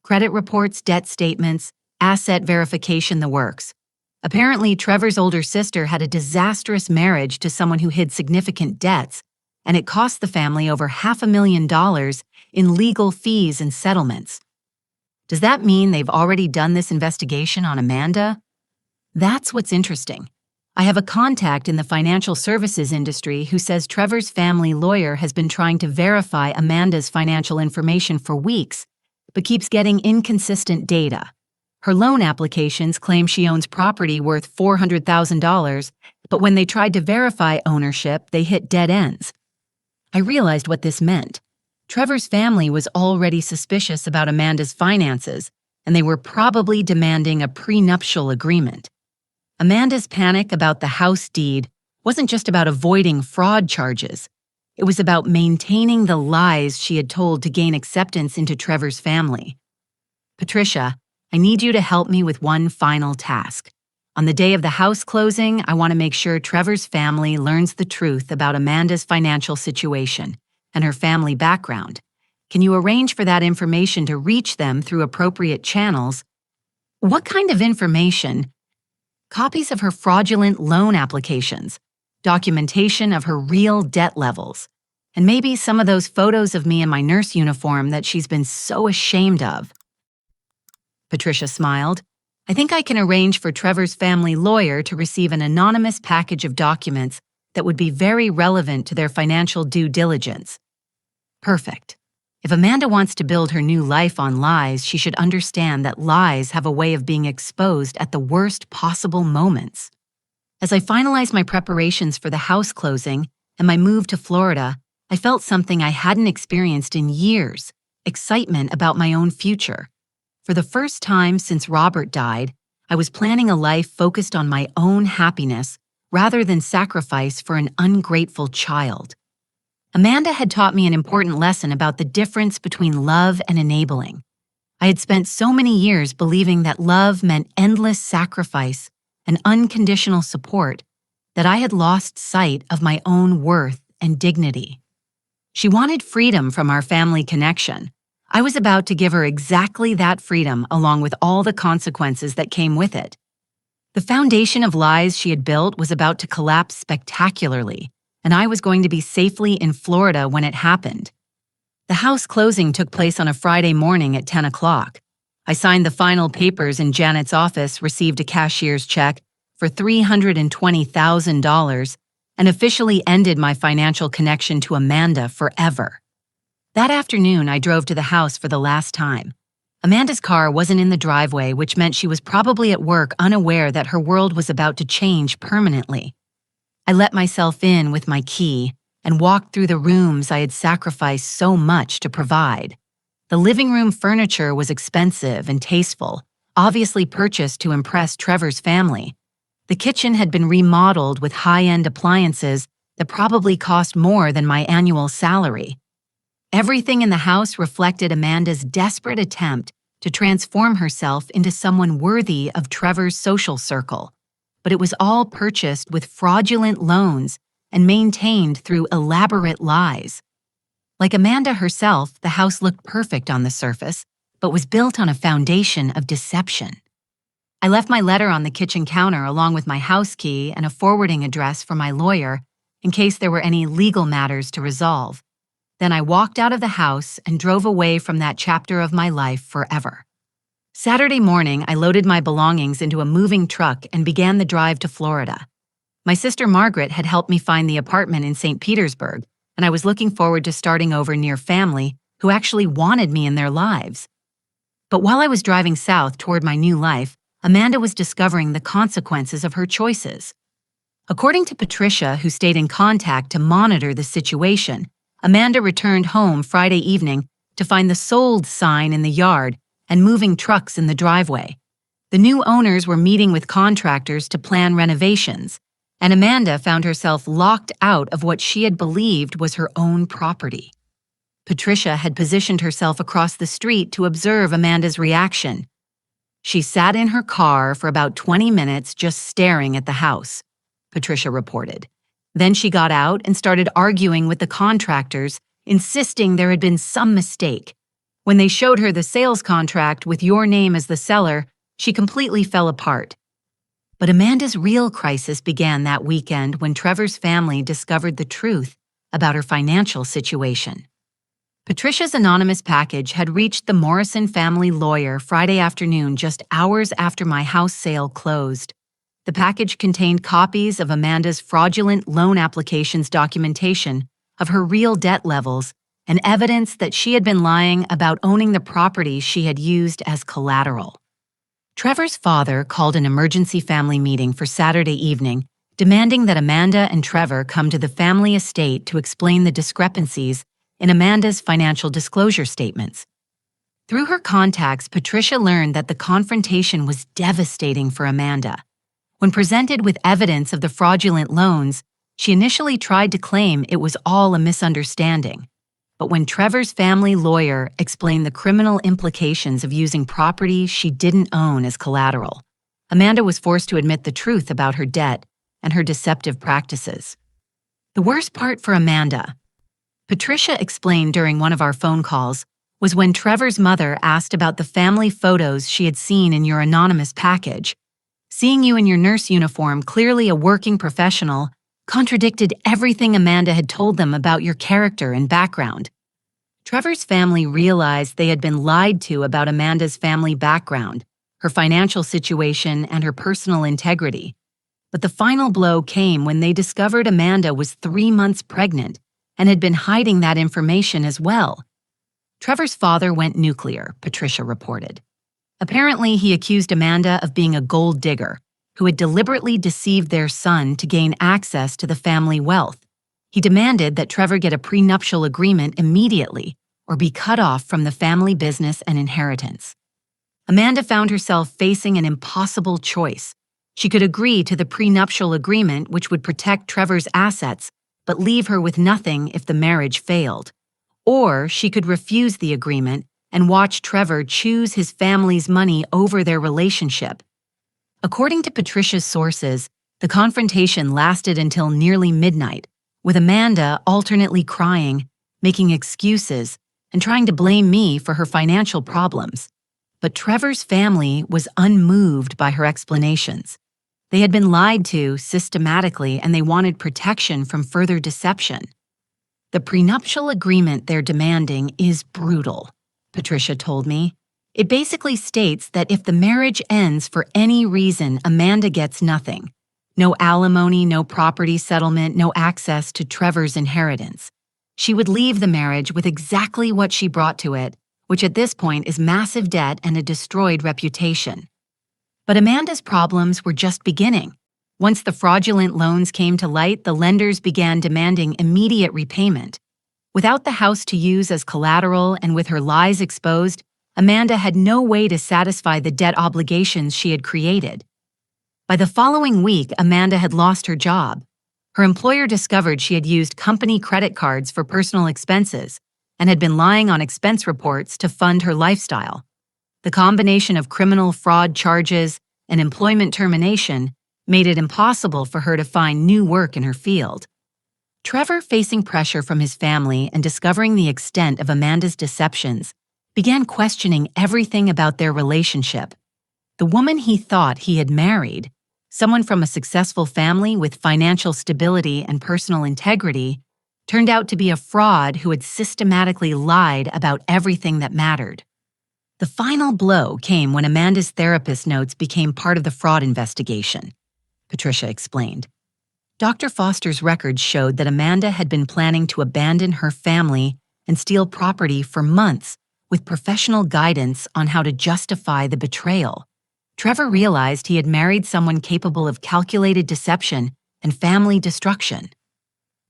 Credit reports, debt statements, asset verification, the works. Apparently, Trevor's older sister had a disastrous marriage to someone who hid significant debts, and it cost the family over $500,000 in legal fees and settlements. Does that mean they've already done this investigation on Amanda? That's what's interesting. I have a contact in the financial services industry who says Trevor's family lawyer has been trying to verify Amanda's financial information for weeks, but keeps getting inconsistent data. Her loan applications claim she owns property worth $400,000, but when they tried to verify ownership, they hit dead ends. I realized what this meant. Trevor's family was already suspicious about Amanda's finances, and they were probably demanding a prenuptial agreement. Amanda's panic about the house deed wasn't just about avoiding fraud charges. It was about maintaining the lies she had told to gain acceptance into Trevor's family. Patricia, I need you to help me with one final task. On the day of the house closing, I want to make sure Trevor's family learns the truth about Amanda's financial situation and her family background. Can you arrange for that information to reach them through appropriate channels? What kind of information? Copies of her fraudulent loan applications, documentation of her real debt levels, and maybe some of those photos of me in my nurse uniform that she's been so ashamed of. Patricia smiled. I think I can arrange for Trevor's family lawyer to receive an anonymous package of documents that would be very relevant to their financial due diligence. Perfect. If Amanda wants to build her new life on lies, she should understand that lies have a way of being exposed at the worst possible moments. As I finalized my preparations for the house closing and my move to Florida, I felt something I hadn't experienced in years: excitement about my own future. For the first time since Robert died, I was planning a life focused on my own happiness rather than sacrifice for an ungrateful child. Amanda had taught me an important lesson about the difference between love and enabling. I had spent so many years believing that love meant endless sacrifice and unconditional support that I had lost sight of my own worth and dignity. She wanted freedom from our family connection. I was about to give her exactly that freedom, along with all the consequences that came with it. The foundation of lies she had built was about to collapse spectacularly, and I was going to be safely in Florida when it happened. The house closing took place on a Friday morning at 10 o'clock. I signed the final papers in Janet's office, received a cashier's check for $320,000, and officially ended my financial connection to Amanda forever. That afternoon, I drove to the house for the last time. Amanda's car wasn't in the driveway, which meant she was probably at work, unaware that her world was about to change permanently. I let myself in with my key and walked through the rooms I had sacrificed so much to provide. The living room furniture was expensive and tasteful, obviously purchased to impress Trevor's family. The kitchen had been remodeled with high-end appliances that probably cost more than my annual salary. Everything in the house reflected Amanda's desperate attempt to transform herself into someone worthy of Trevor's social circle, but it was all purchased with fraudulent loans and maintained through elaborate lies. Like Amanda herself, the house looked perfect on the surface, but was built on a foundation of deception. I left my letter on the kitchen counter along with my house key and a forwarding address for my lawyer in case there were any legal matters to resolve. Then I walked out of the house and drove away from that chapter of my life forever. Saturday morning, I loaded my belongings into a moving truck and began the drive to Florida. My sister Margaret had helped me find the apartment in St. Petersburg, and I was looking forward to starting over near family who actually wanted me in their lives. But while I was driving south toward my new life, Amanda was discovering the consequences of her choices. According to Patricia, who stayed in contact to monitor the situation, Amanda returned home Friday evening to find the sold sign in the yard and moving trucks in the driveway. The new owners were meeting with contractors to plan renovations, and Amanda found herself locked out of what she had believed was her own property. Patricia had positioned herself across the street to observe Amanda's reaction. She sat in her car for about 20 minutes just staring at the house, Patricia reported. Then she got out and started arguing with the contractors, insisting there had been some mistake. When they showed her the sales contract with your name as the seller, she completely fell apart. But Amanda's real crisis began that weekend when Trevor's family discovered the truth about her financial situation. Patricia's anonymous package had reached the Morrison family lawyer Friday afternoon, just hours after my house sale closed. The package contained copies of Amanda's fraudulent loan applications documentation of her real debt levels and evidence that she had been lying about owning the property she had used as collateral. Trevor's father called an emergency family meeting for Saturday evening, demanding that Amanda and Trevor come to the family estate to explain the discrepancies in Amanda's financial disclosure statements. Through her contacts, Patricia learned that the confrontation was devastating for Amanda. When presented with evidence of the fraudulent loans, she initially tried to claim it was all a misunderstanding. But when Trevor's family lawyer explained the criminal implications of using property she didn't own as collateral, Amanda was forced to admit the truth about her debt and her deceptive practices. The worst part for Amanda, Patricia explained during one of our phone calls, was when Trevor's mother asked about the family photos she had seen in your anonymous package. Seeing you in your nurse uniform, clearly a working professional, contradicted everything Amanda had told them about your character and background. Trevor's family realized they had been lied to about Amanda's family background, her financial situation, and her personal integrity. But the final blow came when they discovered Amanda was 3 months pregnant and had been hiding that information as well. Trevor's father went nuclear, Patricia reported. Apparently, he accused Amanda of being a gold digger who had deliberately deceived their son to gain access to the family wealth. He demanded that Trevor get a prenuptial agreement immediately or be cut off from the family business and inheritance. Amanda found herself facing an impossible choice. She could agree to the prenuptial agreement, which would protect Trevor's assets but leave her with nothing if the marriage failed. Or she could refuse the agreement and watch Trevor choose his family's money over their relationship. According to Patricia's sources, the confrontation lasted until nearly midnight, with Amanda alternately crying, making excuses, and trying to blame me for her financial problems. But Trevor's family was unmoved by her explanations. They had been lied to systematically, and they wanted protection from further deception. The prenuptial agreement they're demanding is brutal, Patricia told me. It basically states that if the marriage ends for any reason, Amanda gets nothing. No alimony, no property settlement, no access to Trevor's inheritance. She would leave the marriage with exactly what she brought to it, which at this point is massive debt and a destroyed reputation. But Amanda's problems were just beginning. Once the fraudulent loans came to light, the lenders began demanding immediate repayment. Without the house to use as collateral and with her lies exposed, Amanda had no way to satisfy the debt obligations she had created. By the following week, Amanda had lost her job. Her employer discovered she had used company credit cards for personal expenses and had been lying on expense reports to fund her lifestyle. The combination of criminal fraud charges and employment termination made it impossible for her to find new work in her field. Trevor, facing pressure from his family and discovering the extent of Amanda's deceptions, began questioning everything about their relationship. The woman he thought he had married, someone from a successful family with financial stability and personal integrity, turned out to be a fraud who had systematically lied about everything that mattered. The final blow came when Amanda's therapist notes became part of the fraud investigation, Patricia explained. Dr. Foster's records showed that Amanda had been planning to abandon her family and steal property for months, with professional guidance on how to justify the betrayal. Trevor realized he had married someone capable of calculated deception and family destruction.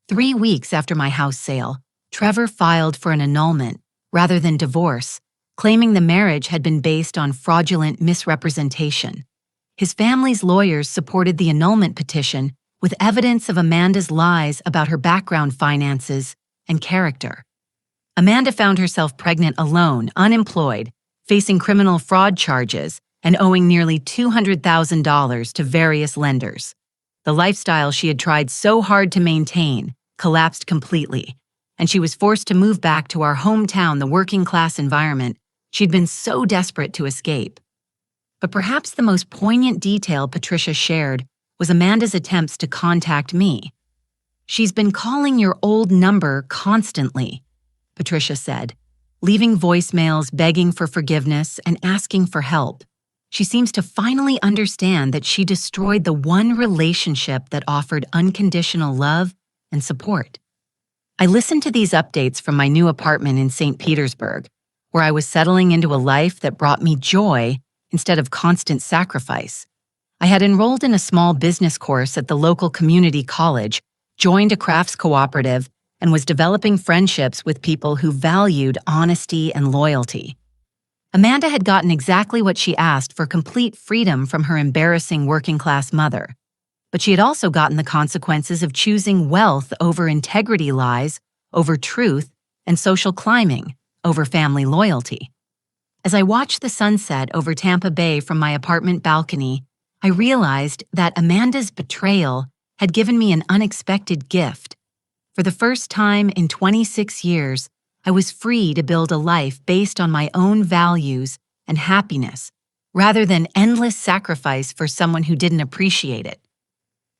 3 weeks after my house sale, Trevor filed for an annulment rather than divorce, claiming the marriage had been based on fraudulent misrepresentation. His family's lawyers supported the annulment petition with evidence of Amanda's lies about her background finances and character. Amanda found herself pregnant alone, unemployed, facing criminal fraud charges, and owing nearly $200,000 to various lenders. The lifestyle she had tried so hard to maintain collapsed completely, and she was forced to move back to our hometown, the working-class environment she'd been so desperate to escape. But perhaps the most poignant detail Patricia shared was Amanda's attempts to contact me. "She's been calling your old number constantly," Patricia said, leaving voicemails begging for forgiveness and asking for help. She seems to finally understand that she destroyed the one relationship that offered unconditional love and support. I listened to these updates from my new apartment in St. Petersburg, where I was settling into a life that brought me joy instead of constant sacrifice. I had enrolled in a small business course at the local community college, joined a crafts cooperative, and was developing friendships with people who valued honesty and loyalty. Amanda had gotten exactly what she asked for complete freedom from her embarrassing working-class mother. But she had also gotten the consequences of choosing wealth over integrity lies, over truth, and social climbing over family loyalty. As I watched the sunset over Tampa Bay from my apartment balcony, I realized that Amanda's betrayal had given me an unexpected gift. For the first time in 26 years, I was free to build a life based on my own values and happiness, rather than endless sacrifice for someone who didn't appreciate it.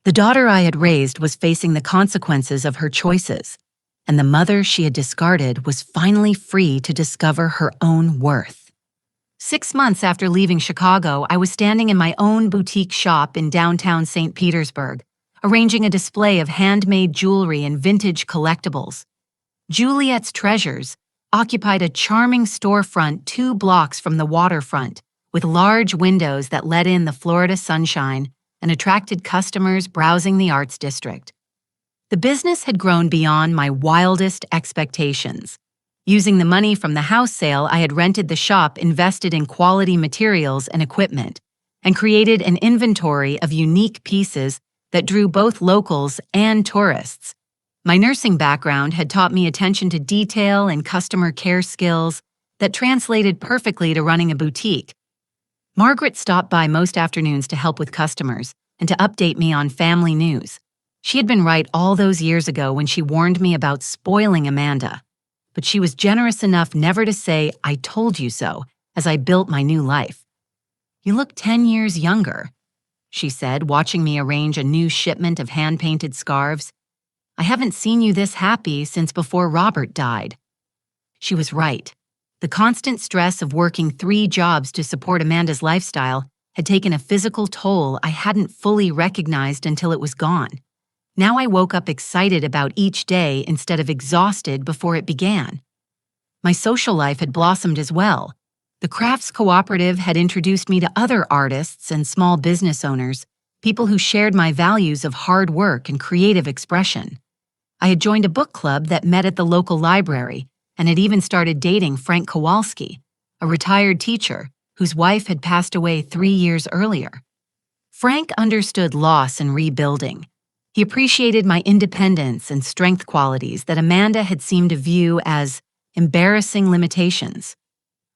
The daughter I had raised was facing the consequences of her choices, and the mother she had discarded was finally free to discover her own worth. 6 months after leaving Chicago, I was standing in my own boutique shop in downtown St. Petersburg, arranging a display of handmade jewelry and vintage collectibles. Juliet's Treasures occupied a charming storefront 2 blocks from the waterfront, with large windows that let in the Florida sunshine and attracted customers browsing the arts district. The business had grown beyond my wildest expectations. Using the money from the house sale, I had rented the shop, invested in quality materials and equipment, and created an inventory of unique pieces that drew both locals and tourists. My nursing background had taught me attention to detail and customer care skills that translated perfectly to running a boutique. Margaret stopped by most afternoons to help with customers and to update me on family news. She had been right all those years ago when she warned me about spoiling Amanda, but she was generous enough never to say, "I told you so," as I built my new life. "You look 10 years younger," she said, watching me arrange a new shipment of hand-painted scarves. "I haven't seen you this happy since before Robert died." She was right. The constant stress of working 3 jobs to support Amanda's lifestyle had taken a physical toll I hadn't fully recognized until it was gone. Now I woke up excited about each day instead of exhausted before it began. My social life had blossomed as well. The crafts cooperative had introduced me to other artists and small business owners, people who shared my values of hard work and creative expression. I had joined a book club that met at the local library and had even started dating Frank Kowalski, a retired teacher whose wife had passed away 3 years earlier. Frank understood loss and rebuilding. He appreciated my independence and strength qualities that Amanda had seemed to view as embarrassing limitations.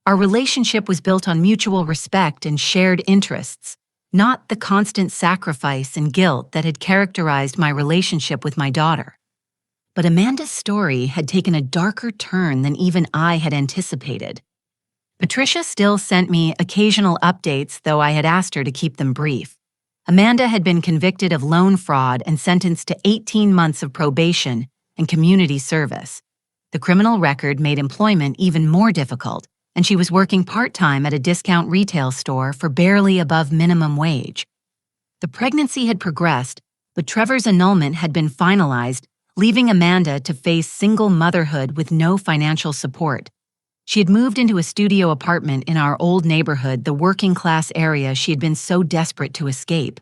Our relationship was built on mutual respect and shared interests, not the constant sacrifice and guilt that had characterized my relationship with my daughter. But Amanda's story had taken a darker turn than even I had anticipated. Patricia still sent me occasional updates, though I had asked her to keep them brief. Amanda had been convicted of loan fraud and sentenced to 18 months of probation and community service. The criminal record made employment even more difficult, and she was working part-time at a discount retail store for barely above minimum wage. The pregnancy had progressed, but Trevor's annulment had been finalized, leaving Amanda to face single motherhood with no financial support. She had moved into a studio apartment in our old neighborhood, the working-class area she had been so desperate to escape.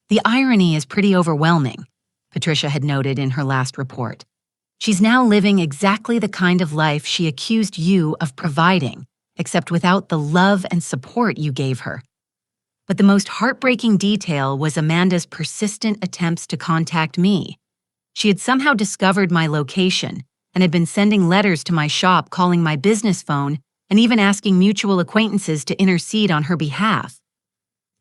The irony is pretty overwhelming, Patricia had noted in her last report. She's now living exactly the kind of life she accused you of providing, except without the love and support you gave her. But the most heartbreaking detail was Amanda's persistent attempts to contact me. She had somehow discovered my location and had been sending letters to my shop, calling my business phone, and even asking mutual acquaintances to intercede on her behalf.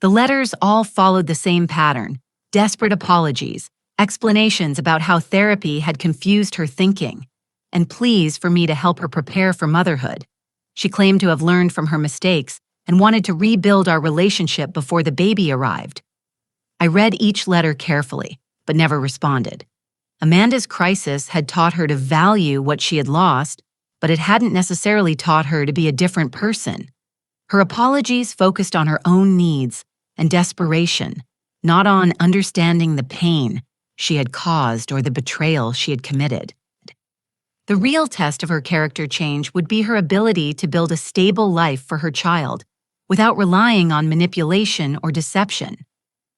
The letters all followed the same pattern: desperate apologies, explanations about how therapy had confused her thinking, and pleas for me to help her prepare for motherhood. She claimed to have learned from her mistakes and wanted to rebuild our relationship before the baby arrived. I read each letter carefully, but never responded. Amanda's crisis had taught her to value what she had lost, but it hadn't necessarily taught her to be a different person. Her apologies focused on her own needs and desperation, not on understanding the pain she had caused or the betrayal she had committed. The real test of her character change would be her ability to build a stable life for her child, without relying on manipulation or deception.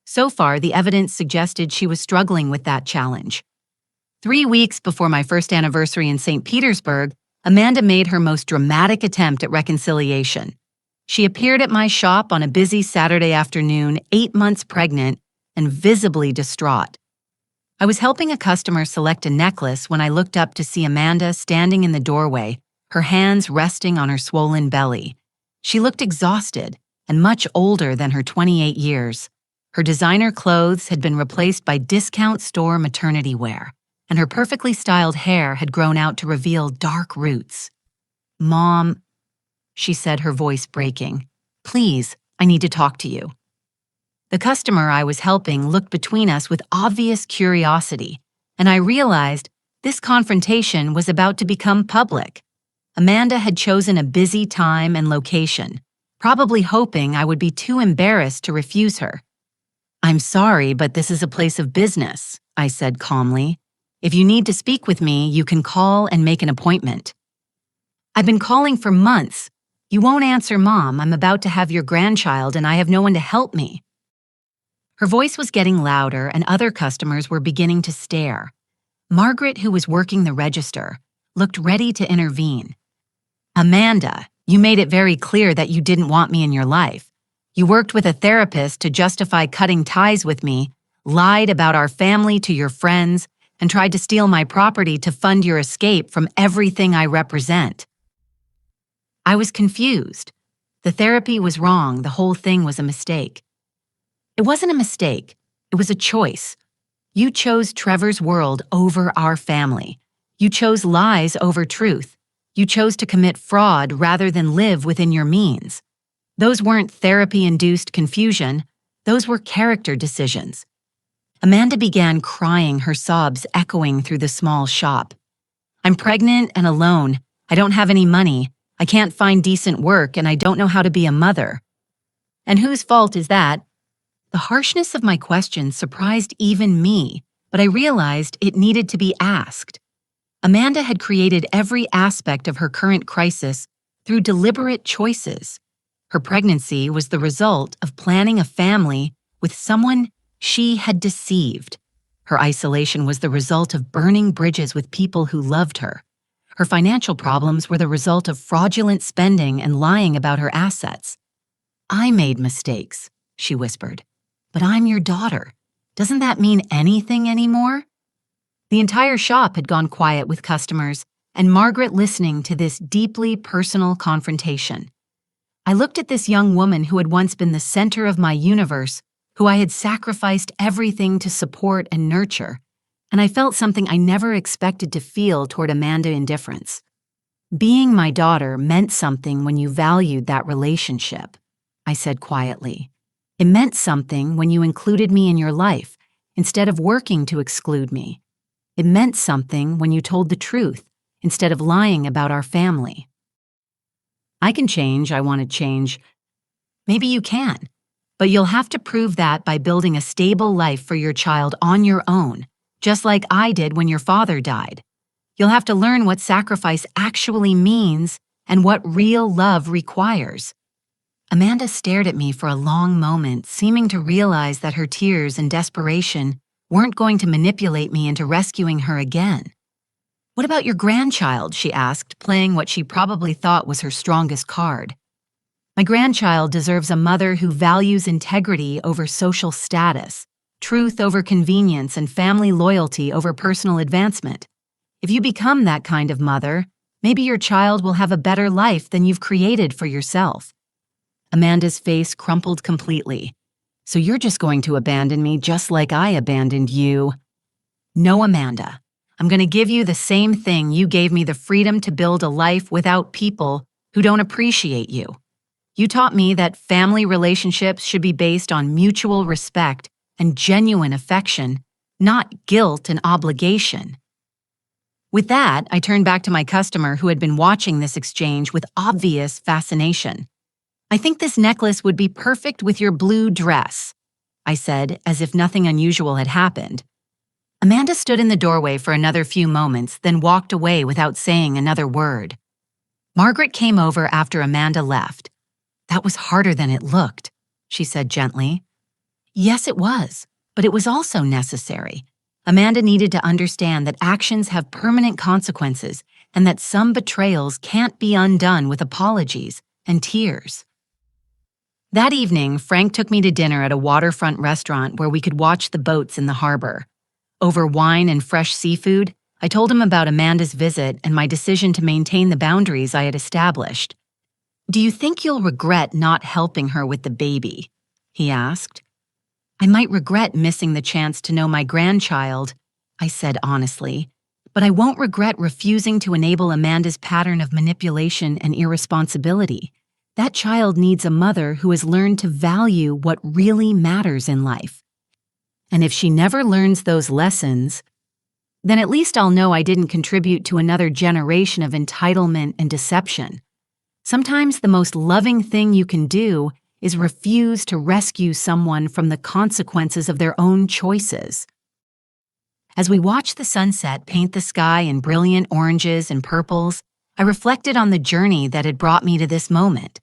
So far, the evidence suggested she was struggling with that challenge. 3 weeks before my first anniversary in St. Petersburg, Amanda made her most dramatic attempt at reconciliation. She appeared at my shop on a busy Saturday afternoon, 8 months pregnant and visibly distraught. I was helping a customer select a necklace when I looked up to see Amanda standing in the doorway, her hands resting on her swollen belly. She looked exhausted and much older than her 28 years. Her designer clothes had been replaced by discount store maternity wear, and her perfectly styled hair had grown out to reveal dark roots. "Mom," she said, her voice breaking, "please, I need to talk to you." The customer I was helping looked between us with obvious curiosity, and I realized this confrontation was about to become public. Amanda had chosen a busy time and location, probably hoping I would be too embarrassed to refuse her. "I'm sorry, but this is a place of business," I said calmly. "If you need to speak with me, you can call and make an appointment." "I've been calling for months. You won't answer, Mom. I'm about to have your grandchild and I have no one to help me." Her voice was getting louder and other customers were beginning to stare. Margaret, who was working the register, looked ready to intervene. "Amanda, you made it very clear that you didn't want me in your life. You worked with a therapist to justify cutting ties with me, lied about our family to your friends, and tried to steal my property to fund your escape from everything I represent." I was confused. The therapy was wrong. The whole thing was a mistake. It wasn't a mistake. It was a choice. You chose Trevor's world over our family. You chose lies over truth. You chose to commit fraud rather than live within your means. Those weren't therapy-induced confusion. Those were character decisions. Amanda began crying, her sobs echoing through the small shop. "I'm pregnant and alone. I don't have any money. I can't find decent work, and I don't know how to be a mother." "And whose fault is that?" The harshness of my question surprised even me, but I realized it needed to be asked. Amanda had created every aspect of her current crisis through deliberate choices. Her pregnancy was the result of planning a family with someone she had deceived. Her isolation was the result of burning bridges with people who loved her. Her financial problems were the result of fraudulent spending and lying about her assets. "I made mistakes," she whispered. "But I'm your daughter. Doesn't that mean anything anymore?" The entire shop had gone quiet with customers, and Margaret listening to this deeply personal confrontation. I looked at this young woman who had once been the center of my universe, who I had sacrificed everything to support and nurture, and I felt something I never expected to feel toward Amanda indifference. "Being my daughter meant something when you valued that relationship," I said quietly. "It meant something when you included me in your life instead of working to exclude me. It meant something when you told the truth instead of lying about our family." "I can change, I want to change." "Maybe you can, but you'll have to prove that by building a stable life for your child on your own, just like I did when your father died. You'll have to learn what sacrifice actually means and what real love requires." Amanda stared at me for a long moment, seeming to realize that her tears and desperation weren't going to manipulate me into rescuing her again. "What about your grandchild?" she asked, playing what she probably thought was her strongest card. "My grandchild deserves a mother who values integrity over social status, truth over convenience, and family loyalty over personal advancement. If you become that kind of mother, maybe your child will have a better life than you've created for yourself." Amanda's face crumpled completely. "So you're just going to abandon me just like I abandoned you?" "No, Amanda. I'm going to give you the same thing you gave me, the freedom to build a life without people who don't appreciate you. You taught me that family relationships should be based on mutual respect and genuine affection, not guilt and obligation." With that, I turned back to my customer who had been watching this exchange with obvious fascination. "I think this necklace would be perfect with your blue dress," I said, as if nothing unusual had happened. Amanda stood in the doorway for another few moments, then walked away without saying another word. Margaret came over after Amanda left. "That was harder than it looked," she said gently. "Yes, it was, but it was also necessary. Amanda needed to understand that actions have permanent consequences and that some betrayals can't be undone with apologies and tears." That evening, Frank took me to dinner at a waterfront restaurant where we could watch the boats in the harbor. Over wine and fresh seafood, I told him about Amanda's visit and my decision to maintain the boundaries I had established. "Do you think you'll regret not helping her with the baby?" he asked. "I might regret missing the chance to know my grandchild," I said honestly, "but I won't regret refusing to enable Amanda's pattern of manipulation and irresponsibility. That child needs a mother who has learned to value what really matters in life. And if she never learns those lessons, then at least I'll know I didn't contribute to another generation of entitlement and deception. Sometimes the most loving thing you can do is refuse to rescue someone from the consequences of their own choices." As we watched the sunset paint the sky in brilliant oranges and purples, I reflected on the journey that had brought me to this moment.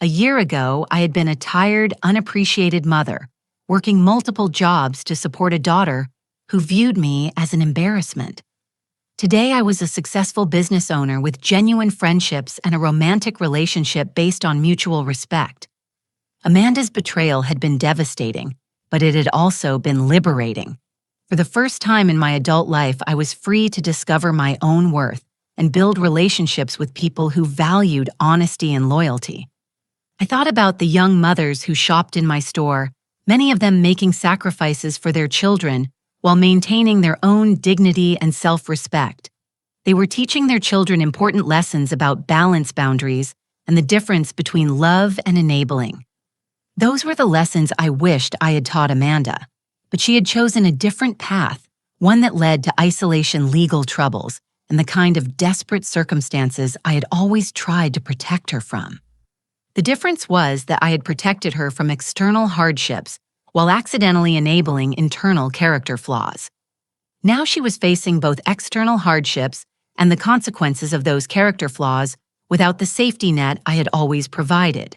A year ago, I had been a tired, unappreciated mother, working multiple jobs to support a daughter who viewed me as an embarrassment. Today, I was a successful business owner with genuine friendships and a romantic relationship based on mutual respect. Amanda's betrayal had been devastating, but it had also been liberating. For the first time in my adult life, I was free to discover my own worth and build relationships with people who valued honesty and loyalty. I thought about the young mothers who shopped in my store, many of them making sacrifices for their children while maintaining their own dignity and self-respect. They were teaching their children important lessons about balance boundaries and the difference between love and enabling. Those were the lessons I wished I had taught Amanda, but she had chosen a different path, one that led to isolation, legal troubles, and the kind of desperate circumstances I had always tried to protect her from. The difference was that I had protected her from external hardships while accidentally enabling internal character flaws. Now she was facing both external hardships and the consequences of those character flaws without the safety net I had always provided.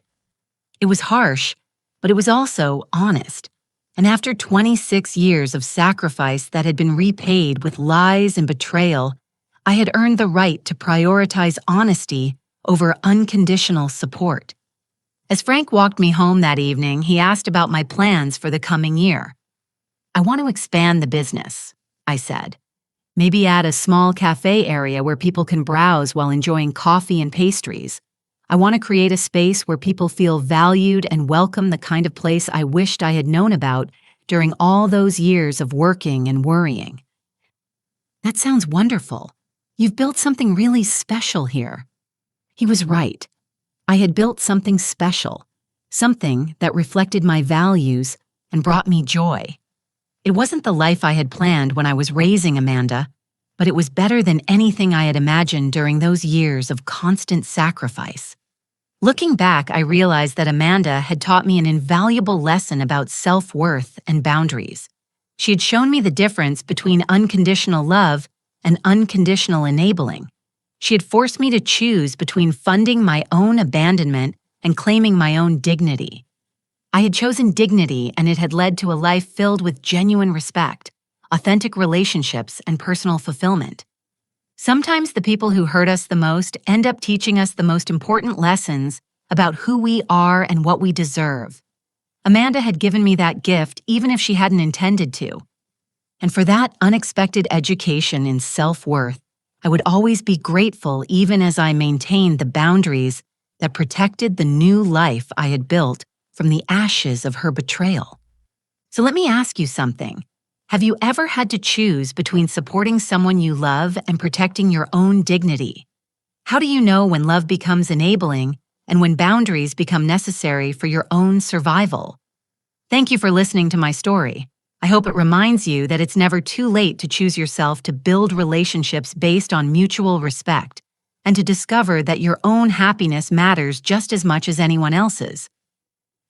It was harsh, but it was also honest. And after 26 years of sacrifice that had been repaid with lies and betrayal, I had earned the right to prioritize honesty over unconditional support. As Frank walked me home that evening, he asked about my plans for the coming year. "I want to expand the business," I said. "Maybe add a small cafe area where people can browse while enjoying coffee and pastries. I want to create a space where people feel valued and welcome, the kind of place I wished I had known about during all those years of working and worrying." "That sounds wonderful. You've built something really special here." He was right. I had built something special, something that reflected my values and brought me joy. It wasn't the life I had planned when I was raising Amanda, but it was better than anything I had imagined during those years of constant sacrifice. Looking back, I realized that Amanda had taught me an invaluable lesson about self-worth and boundaries. She had shown me the difference between unconditional love and unconditional enabling. She had forced me to choose between funding my own abandonment and claiming my own dignity. I had chosen dignity, and it had led to a life filled with genuine respect, authentic relationships, and personal fulfillment. Sometimes the people who hurt us the most end up teaching us the most important lessons about who we are and what we deserve. Amanda had given me that gift even if she hadn't intended to. And for that unexpected education in self-worth, I would always be grateful, even as I maintained the boundaries that protected the new life I had built from the ashes of her betrayal. So let me ask you something. Have you ever had to choose between supporting someone you love and protecting your own dignity? How do you know when love becomes enabling and when boundaries become necessary for your own survival? Thank you for listening to my story. I hope it reminds you that it's never too late to choose yourself, to build relationships based on mutual respect, and to discover that your own happiness matters just as much as anyone else's.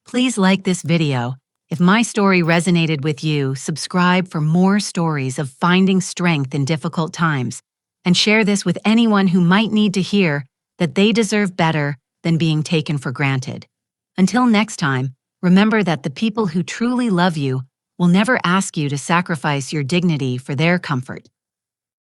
Please like this video. If my story resonated with you, subscribe for more stories of finding strength in difficult times, and share this with anyone who might need to hear that they deserve better than being taken for granted. Until next time, remember that the people who truly love you will never ask you to sacrifice your dignity for their comfort.